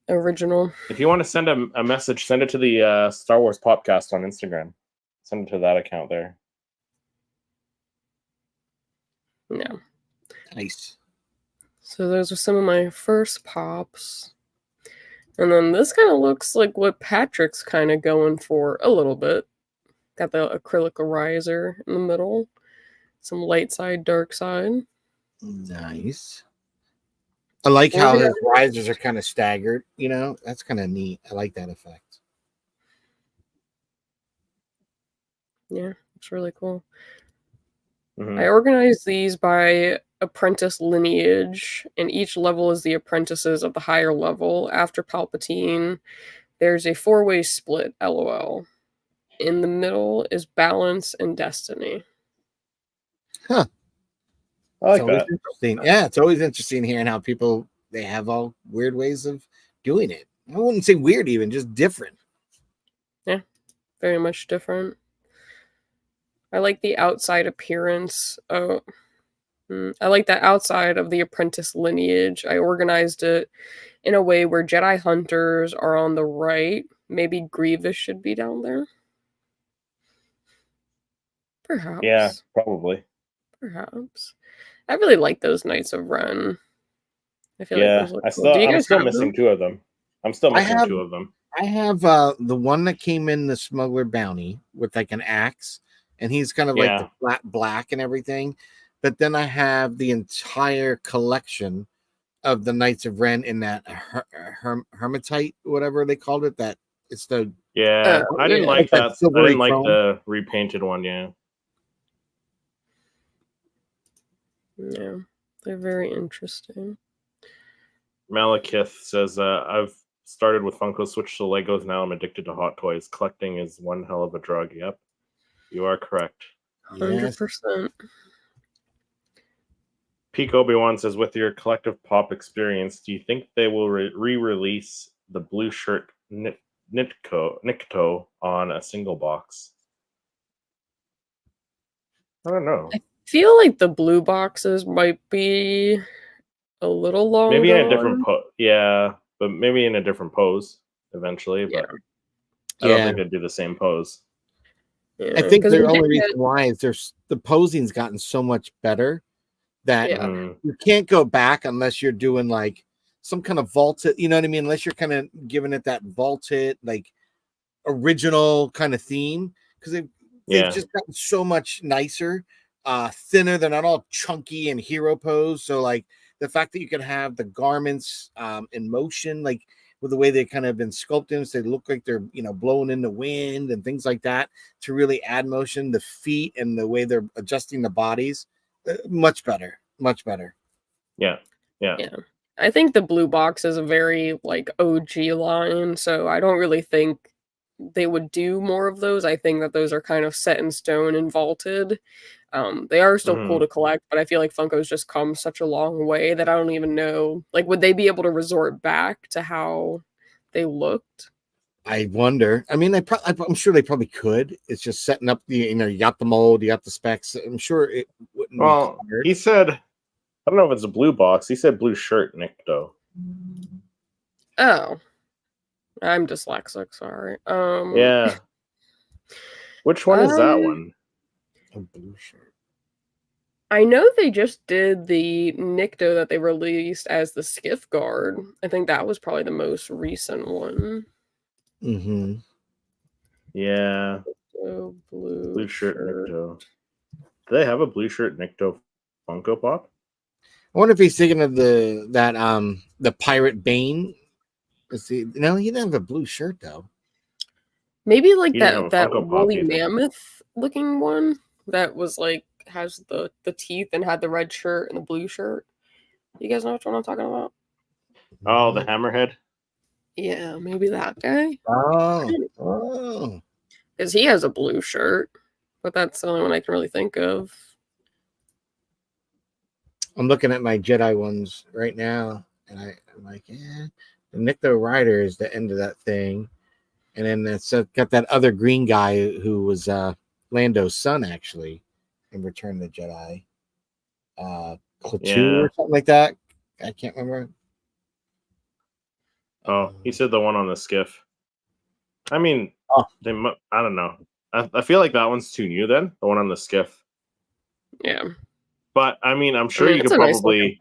original. If you want to send a message, send it to the Star Wars Popcast on Instagram. Send it to that account there. Yeah. Nice. So those are some of my first pops. And then this kind of looks like what Patrick's kind of going for a little bit. Got the acrylic riser in the middle. Some light side, dark side. Nice. I like how his risers are kind of staggered. You know, that's kind of neat. I like that effect. Yeah, it's really cool. Mhm. I organized these by apprentice lineage, and each level is the apprentices of the higher level. After Palpatine, there's a 4-way split, LOL. In the middle is balance and destiny. Huh. I like It's always that. interesting. Yeah, it's always interesting hearing how people they have all weird ways of doing it. I wouldn't say weird, even just different. Yeah, very much different. I like the outside appearance. I like the outside of the apprentice lineage. I organized it in a way where Jedi Hunters are on the right. Maybe Grievous should be down there. Perhaps. Yeah, probably. Perhaps. I really like those Knights of Ren. I feel like those look cool. I'm still missing 2 of them. I'm still missing 2 of them. I have the one that came in the Smuggler Bounty with like an axe, and he's kind of like the flat black and everything. But then I have the entire collection of the Knights of Ren in that hermitite, whatever they called it. That it's the I didn't like that. I didn't like the repainted one. Yeah, they're very interesting. Malekith says, "I've started with Funko, switched to Legos. Now I'm addicted to hot toys. Collecting is one hell of a drug." Yep, you are correct. 100%. Peak Obi-Wan says, with your collective pop experience, do you think they will re-release the blue shirt Nikto on a single box? I don't know. I feel like the blue boxes might be a little long. Maybe in a different pose. Yeah, but maybe in a different pose eventually. But I don't think they'd do the same pose. Yeah. I think the only reason why is the posing's gotten so much better that you can't go back unless you're doing like some kind of vaulted, you know what I mean? Unless you're kind of giving it that vaulted, like original kind of theme, because they've just gotten so much nicer, thinner. They're not all chunky and hero pose. So like the fact that you can have the garments in motion, like with the way they kind of been sculpted, so they look like they're blowing in the wind and things like that to really add motion. The feet and the way they're adjusting the bodies. Much better. Yeah. I think the blue box is a very like OG line, so I don't really think they would do more of those. I think that those are kind of set in stone and vaulted. They are still cool to collect, but I feel like Funko's just come such a long way that I don't even know. Like, would they be able to resort back to how they looked? I wonder. I mean, I'm sure they probably could. It's just setting up the, you got the mold, you got the specs. I'm sure it wouldn't. Well, he said, I don't know if it's a blue box. He said blue shirt, Nikto. Oh, I'm dyslexic. Sorry. Yeah. Which one is that one? A blue shirt. I know they just did the Nikto that they released as the Skiff Guard. I think that was probably the most recent one. Mm-hmm. Yeah. So blue shirt Nikto. Do they have a blue shirt Nikto Funko Pop? I wonder if he's thinking of the Pirate Bane. No, he didn't have a blue shirt though. Maybe like that woolly mammoth looking one that was like has the teeth and had the red shirt and the blue shirt. You guys know which one I'm talking about? Oh, the Hammerhead? Yeah, maybe that guy. Oh. Because he has a blue shirt, but that's the only one I can really think of. I'm looking at my Jedi ones right now, and I'm like, the Nikto Rider is the end of that thing. And then it's got that other green guy who was Lando's son, actually, in Return of the Jedi. Klaatu or something like that. I can't remember. Oh, he said the one on the skiff. I mean, I don't know. I feel like that one's too new then, the one on the skiff. Yeah. But, I mean, I'm sure you could probably...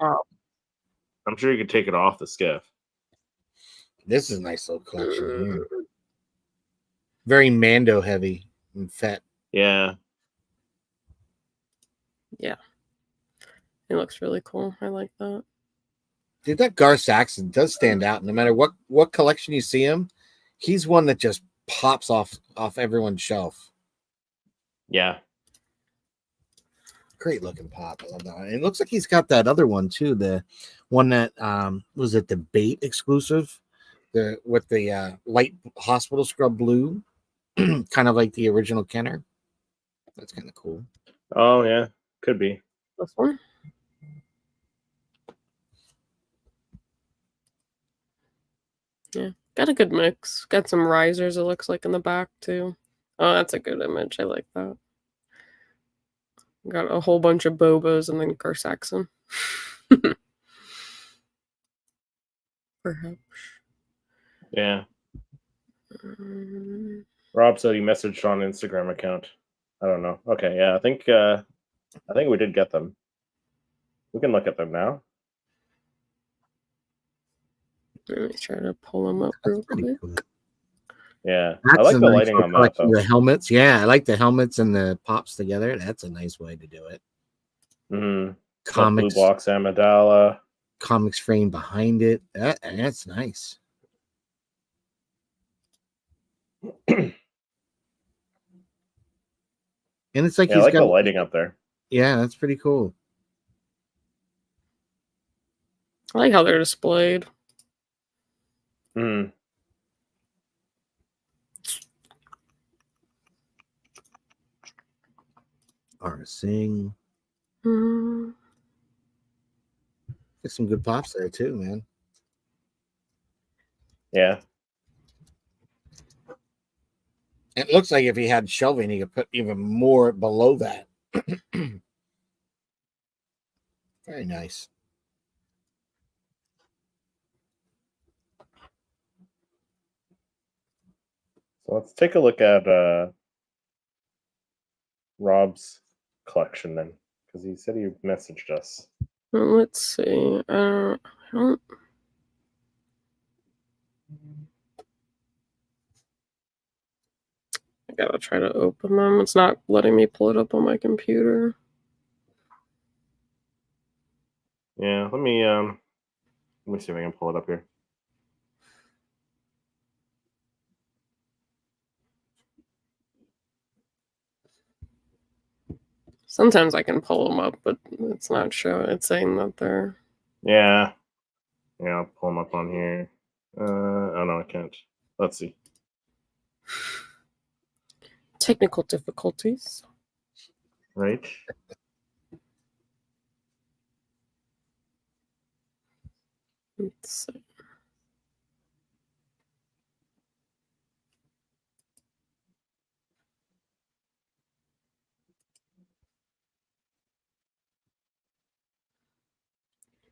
I'm sure you could take it off the skiff. This is a nice little collection here. Very Mando heavy. and Fett. Yeah. Yeah. It looks really cool. I like that. Dude, that Gar Saxon does stand out. No matter what collection you see him, he's one that just pops off everyone's shelf. Yeah. Great looking pop. I love that. And it looks like he's got that other one too. The one that was it the Bait exclusive, with the light hospital scrub blue, kind of like the original Kenner. That's kind of cool. Oh yeah, could be. This one. Yeah, got a good mix. Got some risers, it looks like, in the back too. Oh, that's a good image. I like that. Got a whole bunch of Bobas and then Gar Saxon. Perhaps. Yeah. Rob said he messaged on Instagram account. I don't know. Okay, yeah, I think we did get them. We can look at them now. Let me try to pull them up real quick. Cool. Yeah, That's I like a the nice lighting on that collection. though. The helmets, yeah, I like the helmets and the pops together. That's a nice way to do it. Mm-hmm. Comics, Blue box Amidala. comics frame behind it. That's nice. And it's like Yeah, I he's like got the lighting up there. Yeah, that's pretty cool. I like how they're displayed. Mm. Arsing. Mm. There's some good pops there too, man. Yeah. It looks like if he had shelving, he could put even more below that. Very nice. So let's take a look at Rob's collection then, because he said he messaged us. Well, let's see. I don't. I gotta try to open them. It's not letting me pull it up on my computer. Yeah, let me see if I can pull it up here. Sometimes I can pull them up, but it's not showing. It's saying that they're. Yeah. Yeah, I'll pull them up on here. Oh no, I can't. Let's see. Technical difficulties. Right. Let's see.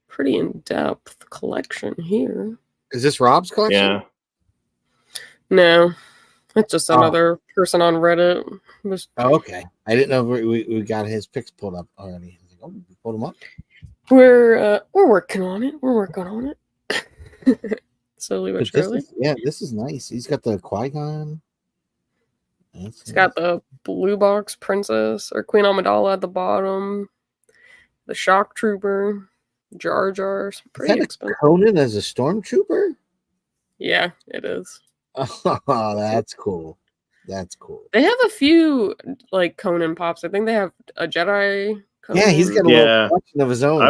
Pretty in-depth collection here. Is this Rob's collection? Yeah. No, it's just another person on Reddit. Oh, okay. I didn't know we got his pics pulled up already. I was like, oh, we pulled them up. We're working on it. We're working on it. Slowly but surely. This is nice. He's got the Qui-Gon. He's got the blue box princess or Queen Amidala at the bottom. The shock trooper, Jar Jar. Pretty expensive. Conan as a stormtrooper? Yeah, it is. Oh, that's cool. That's cool. They have a few like Conan pops. I think they have a Jedi. Conan. Yeah, he's got a little collection of his own.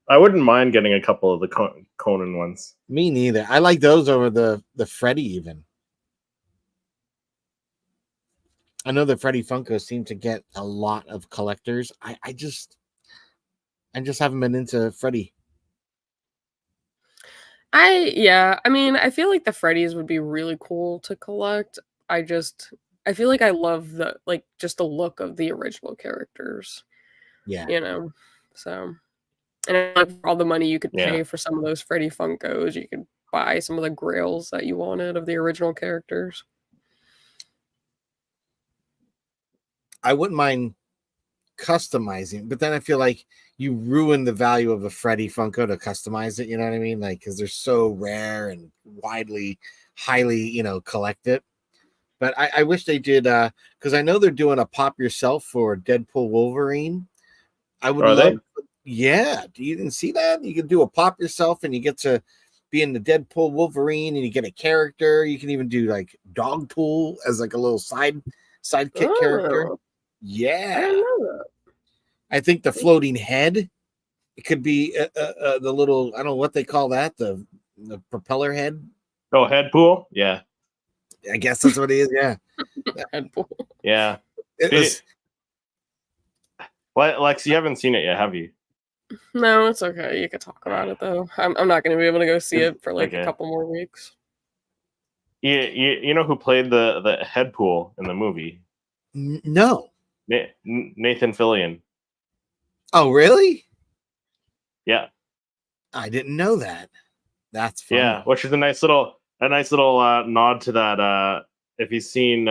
I wouldn't mind getting a couple of the Conan ones. Me neither. I like those over the Freddy even. I know the Freddy Funkos seem to get a lot of collectors. I just haven't been into Freddy. I mean, I feel like the Freddies would be really cool to collect. I feel like I love the just the look of the original characters. Yeah. You know. So, and like for all the money you could pay for some of those Freddy Funkos, you could buy some of the grails that you wanted of the original characters. I wouldn't mind customizing, but then I feel like you ruin the value of a Freddy Funko to customize it. You know what I mean? Like, because they're so rare and highly, collected. But I wish they did because I know they're doing a pop yourself for Deadpool Wolverine. I would love. Yeah, you didn't see that? You can do a pop yourself, and you get to be in the Deadpool Wolverine, and you get a character. You can even do like Dogpool as like a little sidekick character. Yeah, I didn't know that. I think the floating head. It could be the little, I don't know what they call that, the propeller head. Oh, head pool? Yeah. I guess that's what it is. Yeah. Head pool. Yeah. It was, Lex, you haven't seen it yet, have you? No, it's okay. You could talk about it though. I'm not going to be able to go see it for like a couple more weeks. You know who played the head pool in the movie? No. Nathan Fillion. Oh, really? Yeah. I didn't know that. That's funny. Yeah, which is a nice little nod to that. If you've seen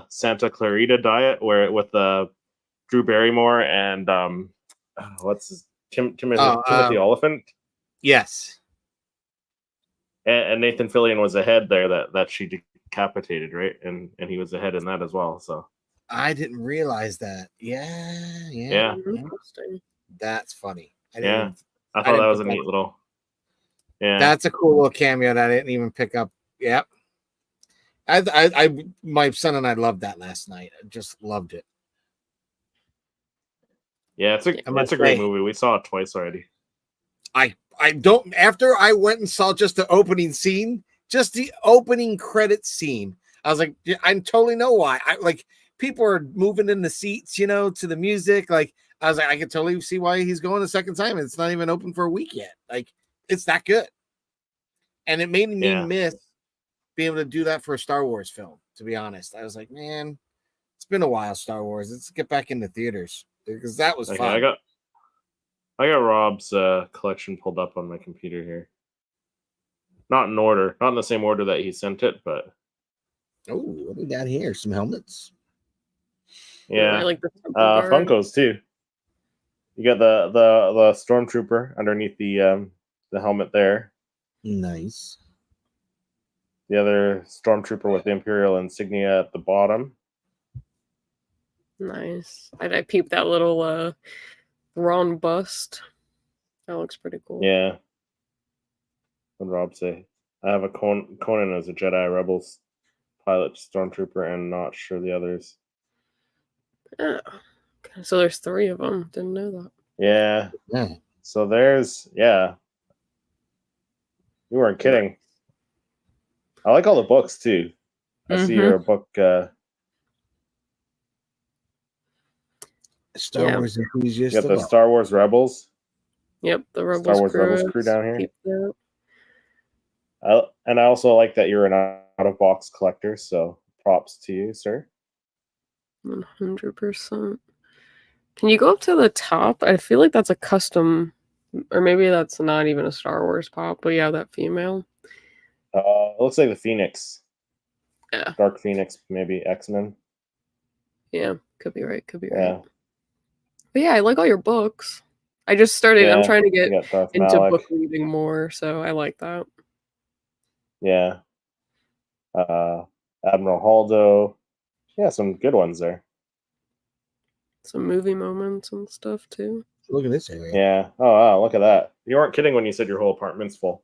Santa Clarita Diet, where with Drew Barrymore and what's his Timothy Oliphant? Yes. And Nathan Fillion was a head there that she decapitated, right? And he was a head in that as well. So I didn't realize that. Yeah. Interesting. That's funny. I thought that was a neat little. Yeah, that's a cool little cameo that I didn't even pick up. Yep. My son and I loved that last night. I just loved it. Yeah, it's a great movie. We saw it twice already. I don't. After I went and saw just the opening scene, just the opening credit scene, I was like, I totally know why. People are moving in the seats, to the music. Like, I was like, I can totally see why he's going a second time. It's not even open for a week yet. Like, it's that good. And it made me miss being able to do that for a Star Wars film, to be honest. I was like, man, it's been a while, Star Wars. Let's get back into theaters because that was fun. I got Rob's collection pulled up on my computer here. Not in order, not in the same order that he sent it, but oh, what do we got here? Some helmets. Yeah, like the Funkos too. You got the Stormtrooper underneath the helmet there. Nice. The other Stormtrooper with the Imperial insignia at the bottom. Nice. I peeped that little Ron bust. That looks pretty cool. Yeah. What did Rob say? I have a Conan as a Jedi Rebels pilot Stormtrooper and not sure the others. Oh, okay. So there's 3 of them. Didn't know that. Yeah. Yeah. So there's You weren't kidding. I like all the books too. I see you're a book Star Wars enthusiast. You got the Star Wars Rebels. Yep, the Rebels Star Wars Rebels crew down here. And I also like that you're an out of box collector, so props to you, sir. 100%. Can you go up to the top? I feel like that's a custom, or maybe that's not even a Star Wars pop, but yeah, that female. It looks like the Phoenix. Yeah. Dark Phoenix, maybe X-Men. Yeah, could be right. Yeah. But yeah, I like all your books. I just started, I'm trying to get into book reading more, so I like that. Yeah. Admiral Holdo. Yeah, some good ones there. Some movie moments and stuff too. Look at this area. Yeah. Oh, wow, look at that. You weren't kidding when you said your whole apartment's full.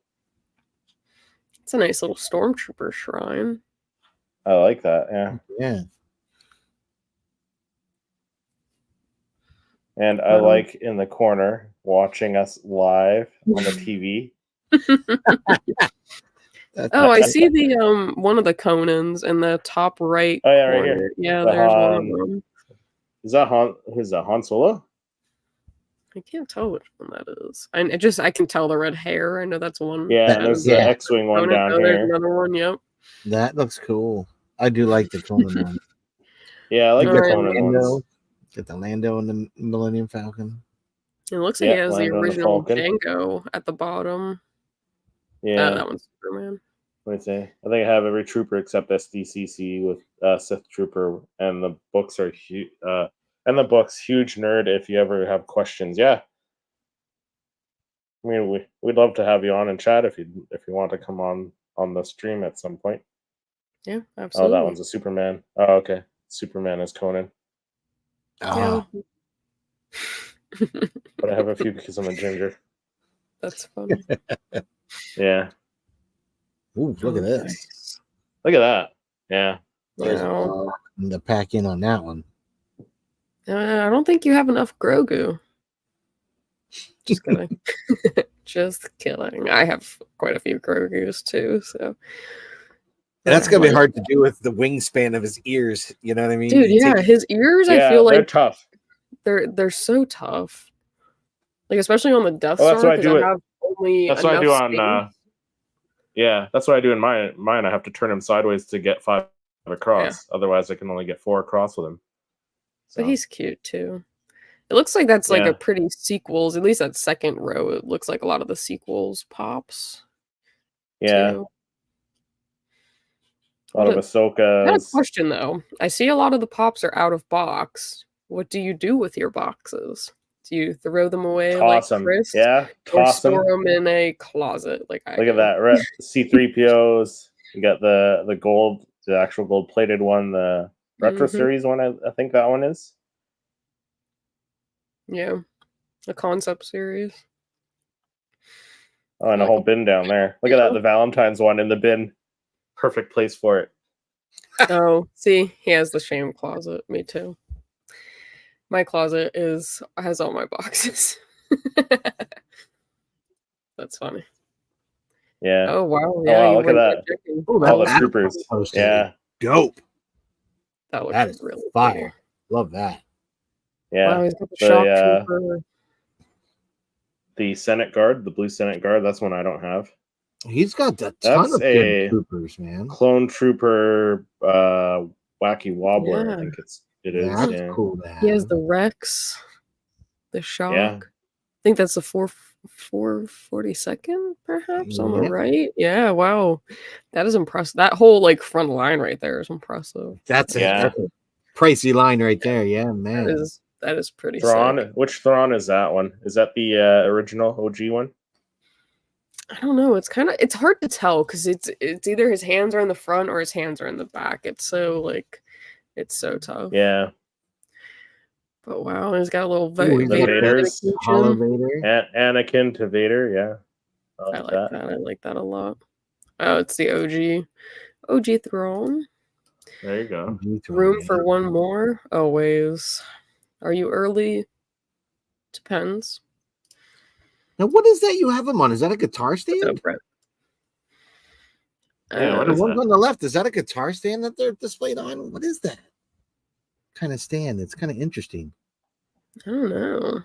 It's a nice little Stormtrooper shrine. I like that, yeah. Yeah. And I like in the corner watching us live on the TV. I see the one of the Conans in the top right. Oh yeah, corner. right here. Yeah, there's one of them. Is that Han? Who's that? Han Solo? I can't tell which one that is. I can tell the red hair. I know that's one. Yeah, and there's the X-wing one down here. There's another one. Yep. That looks cool. I do like the Conan one. Yeah, I like the Conan ones. Get the Lando and the Millennium Falcon. It looks like it has the original Django at the bottom. Yeah, that one's Superman. Let me say, I think I have every trooper except SDCC with Sith Trooper, and the books are huge. And the books, huge nerd. If you ever have questions, I mean, we'd love to have you on and chat if you want to come on the stream at some point. Yeah, Oh, absolutely. that one's a Superman. Oh, okay. Superman is Conan. Ah, But I have a few because I'm a ginger. That's funny. Yeah. ooh, look at Oh, this. nice. Look at that. Yeah. There's Wow. the pack in on that one. I don't think you have enough Grogu. Just kidding. Just kidding. I have quite a few Grogus too, so. And that's gonna be Like, hard to do with the wingspan of his ears. You know what I mean? dude, You yeah, take- his ears. I Yeah, feel they're like tough. they're so tough. Like especially on the Death Well, that's Star what I because do I it. have only That's what I enough do space. on. Yeah, that's what I do in mine. I have to turn him sideways to get 5 across. Otherwise, I can only get 4 across with him. But So, he's cute too. It looks like that's like Yeah. a pretty sequels. At least that second row, it looks like a lot of the sequels pops. yeah, Too. a lot of I got a Ahsoka's. question though. I see a lot of the pops are out of box. What do you do with your boxes? Do you throw them away like Toss them. Chris, Yeah, or toss them. store them in a closet like I Look do? at that. C3POs. You got the gold, the actual gold plated one, the Retro Mhm. Series one. I think that one is. Yeah, a concept series. Oh, and a whole bin down there. Look at that. The Valentine's one in the bin. Perfect place for it. Oh, see, he has the shame closet. Me too. My closet has all my boxes. That's funny. Yeah. Oh wow, Oh, yeah, wow, you look at went that. checking. Oh, All the that troopers. poster Yeah. is dope. That looks That is really fire. cool. Love that. Yeah. Wow, he's got the shock The trooper. the Senate Guard, the blue Senate Guard. That's one I don't have. He's got a ton That's of good a troopers, man. Clone Trooper Wacky Wobbler. Yeah. I think it is. That's Yeah. cool to have. He has the Rex, the shock. Yeah. I think that's the 442nd, perhaps on the Yep. right. Yeah, wow, that is impressive. That whole like front line right there is impressive. That's Yeah. a pricey line right there. Yeah, man. That is pretty Thrawn. sick. Which Thrawn is that one? Is that the original OG one? I don't know. It's hard to tell because it's either his hands are in the front or his hands are in the back. It's so tough. Yeah. But wow, he's got a little Ooh, he's got Vader Vader's Hollow identification. Vader. Anakin to Vader. Yeah. I like that. I like that a lot. Oh, it's the OG throne. There you go. Room for one more? Always. Are you early? Depends. Now, what is that you have him on? Is that a guitar stand? Yeah, what The is ones that? on the left, is that a guitar stand that they're displayed on? What is that kind of stand? It's kind of interesting. I don't know.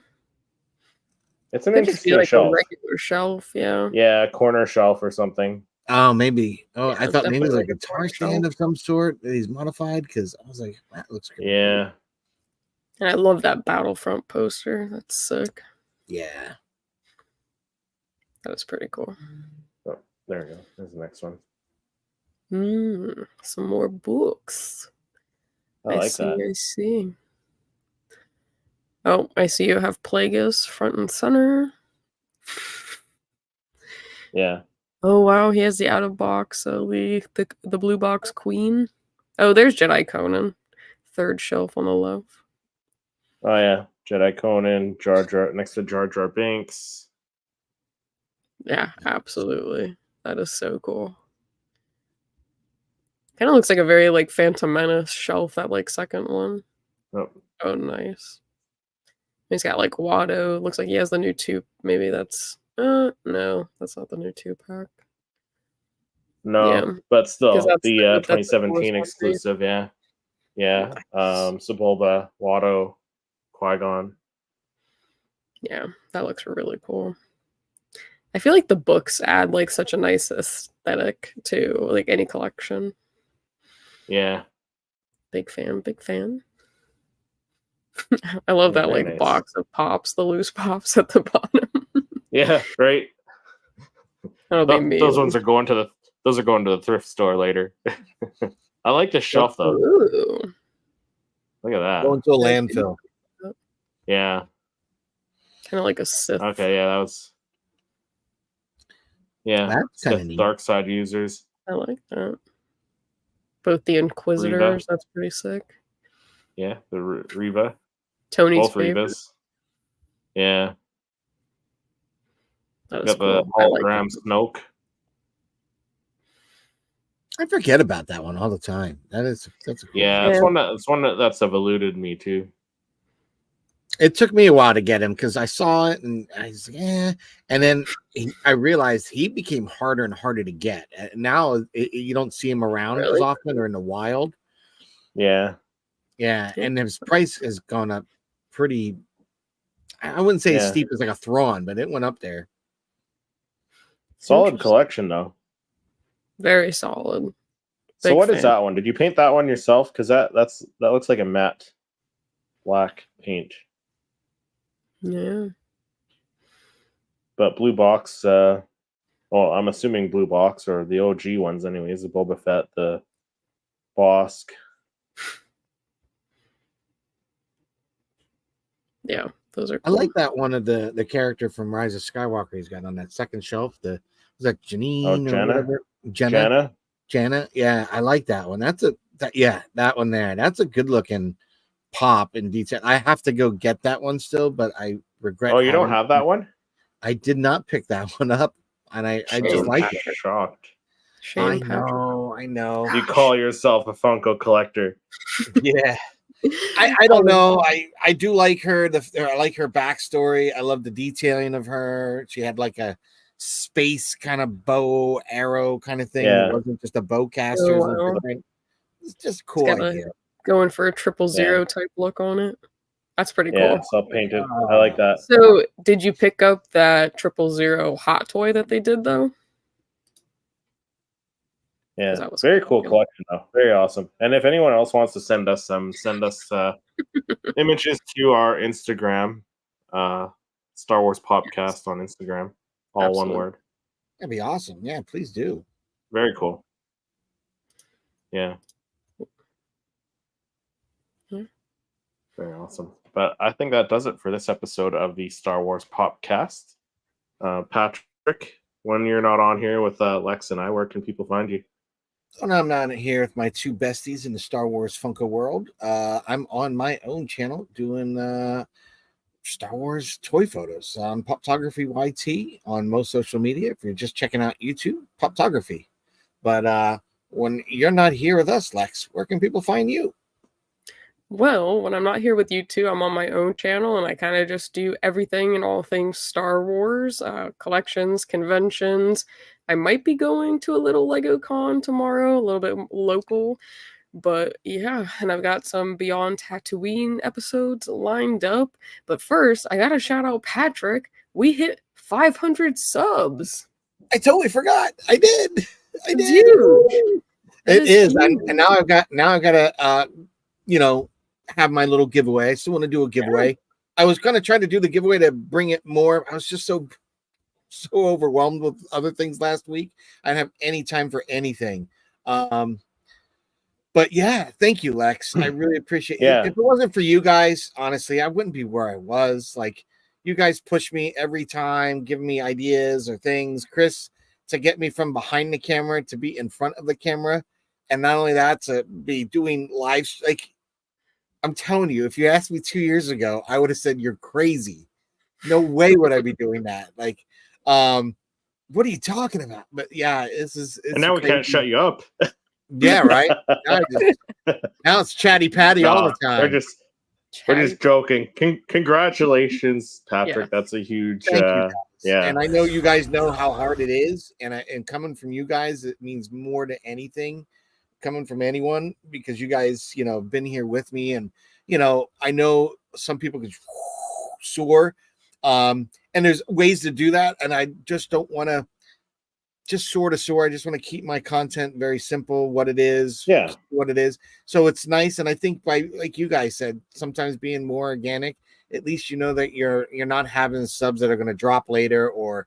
It's an Could just be interesting like shelf. a regular shelf, yeah. Yeah, a corner shelf or something. Oh, maybe. Oh, Yeah, I thought maybe it was definitely like a like a guitar corner stand shelf. of some sort that he's modified because I was like, that looks good. Yeah. And I love that Battlefront poster. That's sick. Yeah. That was pretty cool. Oh, there we go. There's the next one. Some more books. I like that. I see. Oh, I see you have Plagueis front and center. Yeah. Oh wow, he has the out of box, so the blue box queen. Oh, there's Jedi Conan. Third shelf on the left. Oh yeah. Jedi Conan, Jar Jar next to Jar Jar Binks. Yeah, absolutely. That is so cool. Kind of looks like a very like Phantom Menace shelf, that like second one. Oh, nice. He's got like Watto. Looks like he has the new 2. Maybe that's no, that's not the new 2-pack. No, Yeah, but still because that's the the 2017 Force one, right? exclusive. Yeah. Yeah. Nice. Sebulba, Watto, Qui-Gon. Yeah, that looks really cool. I feel like the books add like such a nice aesthetic to like any collection. Yeah. Big fan. I love Yeah, that very like nice. box of pops, the loose pops at the bottom. Yeah, right. That'll be me. Those ones are going to the thrift store later. I like the shelf though. Ooh. Look at that. Going to a landfill. Yeah. Kind of like a Sith. Okay, yeah, that was. Yeah, That's kind of Sith neat. dark side users. I like that. Both the Inquisitors. That's pretty sick. Yeah, the Reva. Tony's Both favorite. Revas. Yeah. That was Got cool. the hologram Snoke. I forget about that one all the time. That's a cool Yeah, it's one that's eluded me too. It took me a while to get him because I saw it and I was like, eh. And then I realized he became harder and harder to get. Now you don't see him around as often or in the wild. Yeah. Yeah. And his price has gone up pretty. I wouldn't say as steep as like a Thrawn, but it went up there. Solid collection though. Very solid. So what is that one? Did you paint that one yourself? Because that looks like a matte black paint. Yeah. But blue box, well, I'm assuming blue box or the OG ones anyways, the Boba Fett, the Bosk. Yeah, those are cool. I like that one of the character from Rise of Skywalker he's got on that second shelf. Was that Janine or whatever? Jenna. Yeah, I like that one. That one there. That's a good looking pop in detail. I have to go get that one still, but I regret. Oh, you don't have that one? I did not pick that one up, and I just like it. Shocked. Shame, I know. You call yourself a Funko collector? Yeah. I don't know. I do like her. I like her backstory. I love the detailing of her. She had like a space kind of bow arrow kind of thing. Yeah. It wasn't just a bowcaster. Oh, wow. It's just a cool idea. Going for a 000 type look on it. That's pretty cool. Yeah, it's all painted. I like that. So, did you pick up that 000 hot toy that they did though? Yeah, that was very cool collection though. Very awesome. And if anyone else wants to send us images to our Instagram, Star Wars Popcast on Instagram, all one word. That'd be awesome. Yeah, please do. Very cool. Yeah. Very awesome. But I think that does it for this episode of the Star Wars Popcast. Patrick, when you're not on here with Lex and I, where can people find you? When I'm not here with my two besties in the Star Wars Funko world, I'm on my own channel doing Star Wars toy photos on Poptography YT on most social media. If you're just checking out YouTube, Poptography. But when you're not here with us, Lex, where can people find you? Well, when I'm not here with you two, I'm on my own channel, and I kind of just do everything and all things Star Wars, collections, conventions. I might be going to a little Lego con tomorrow, a little bit local. But yeah, and I've got some Beyond Tatooine episodes lined up. But first, I gotta shout out Patrick. We hit 500 subs. I totally forgot. I did. It's huge. It is. And now I've got to have my little giveaway. I still want to do a giveaway. Yeah. I was going to try to do the giveaway to bring it more. I was just so overwhelmed with other things last week. I didn't have any time for anything. But yeah, thank you, Lex. I really appreciate it. If it wasn't for you guys, honestly, I wouldn't be where I was. Like, you guys push me every time, giving me ideas or things. Chris, to get me from behind the camera to be in front of the camera. And not only that, to be doing live, like, I'm telling you, if you asked me 2 years ago, I would have said you're crazy. No way would I be doing that. Like, what are you talking about? But yeah, it's and now crazy. We can't shut you up. Yeah, right. Now it's chatty patty all the time. We're just joking. Congratulations, Patrick. Yeah. That's a huge. Thank you, yeah. And I know you guys know how hard it is, and coming from you guys, it means more to anything. Coming from anyone, because you guys, been here with me, and I know some people can soar, and there's ways to do that, and I just don't want to just soar to soar. I just want to keep my content very simple, what it is, what it is. So it's nice, and I think by, like you guys said, sometimes being more organic, at least you know that you're not having subs that are going to drop later, or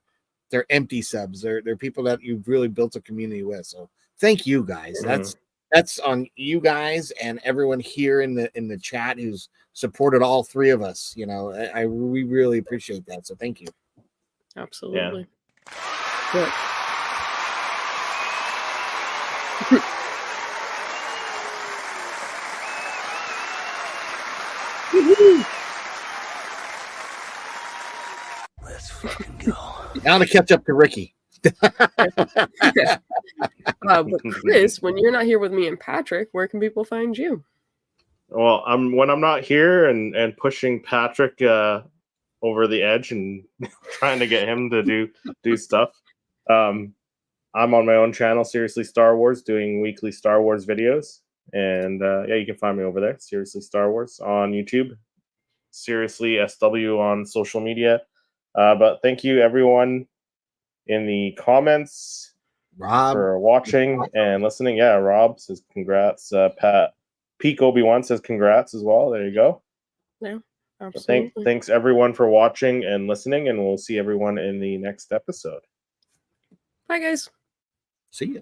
they're empty subs. They're people that you've really built a community with. So thank you guys. Mm-hmm. That's on you guys and everyone here in the chat who's supported all three of us. We really appreciate that. So thank you. Absolutely. Let's fucking go. Now to catch up to Ricky. But Chris, when you're not here with me and Patrick, where can people find you? Well, when I'm not here and pushing Patrick over the edge and trying to get him to do stuff. I'm on my own channel, Seriously Star Wars, doing weekly Star Wars videos. And yeah, you can find me over there, Seriously Star Wars on YouTube, Seriously SW on social media. But thank you, everyone, in the comments Rob, for watching and listening. Yeah, Rob says congrats. Pat Peak Obi-Wan says congrats as well. There you go. Yeah, absolutely. Thanks everyone for watching and listening, and we'll see everyone in the next episode. Bye, guys. see ya.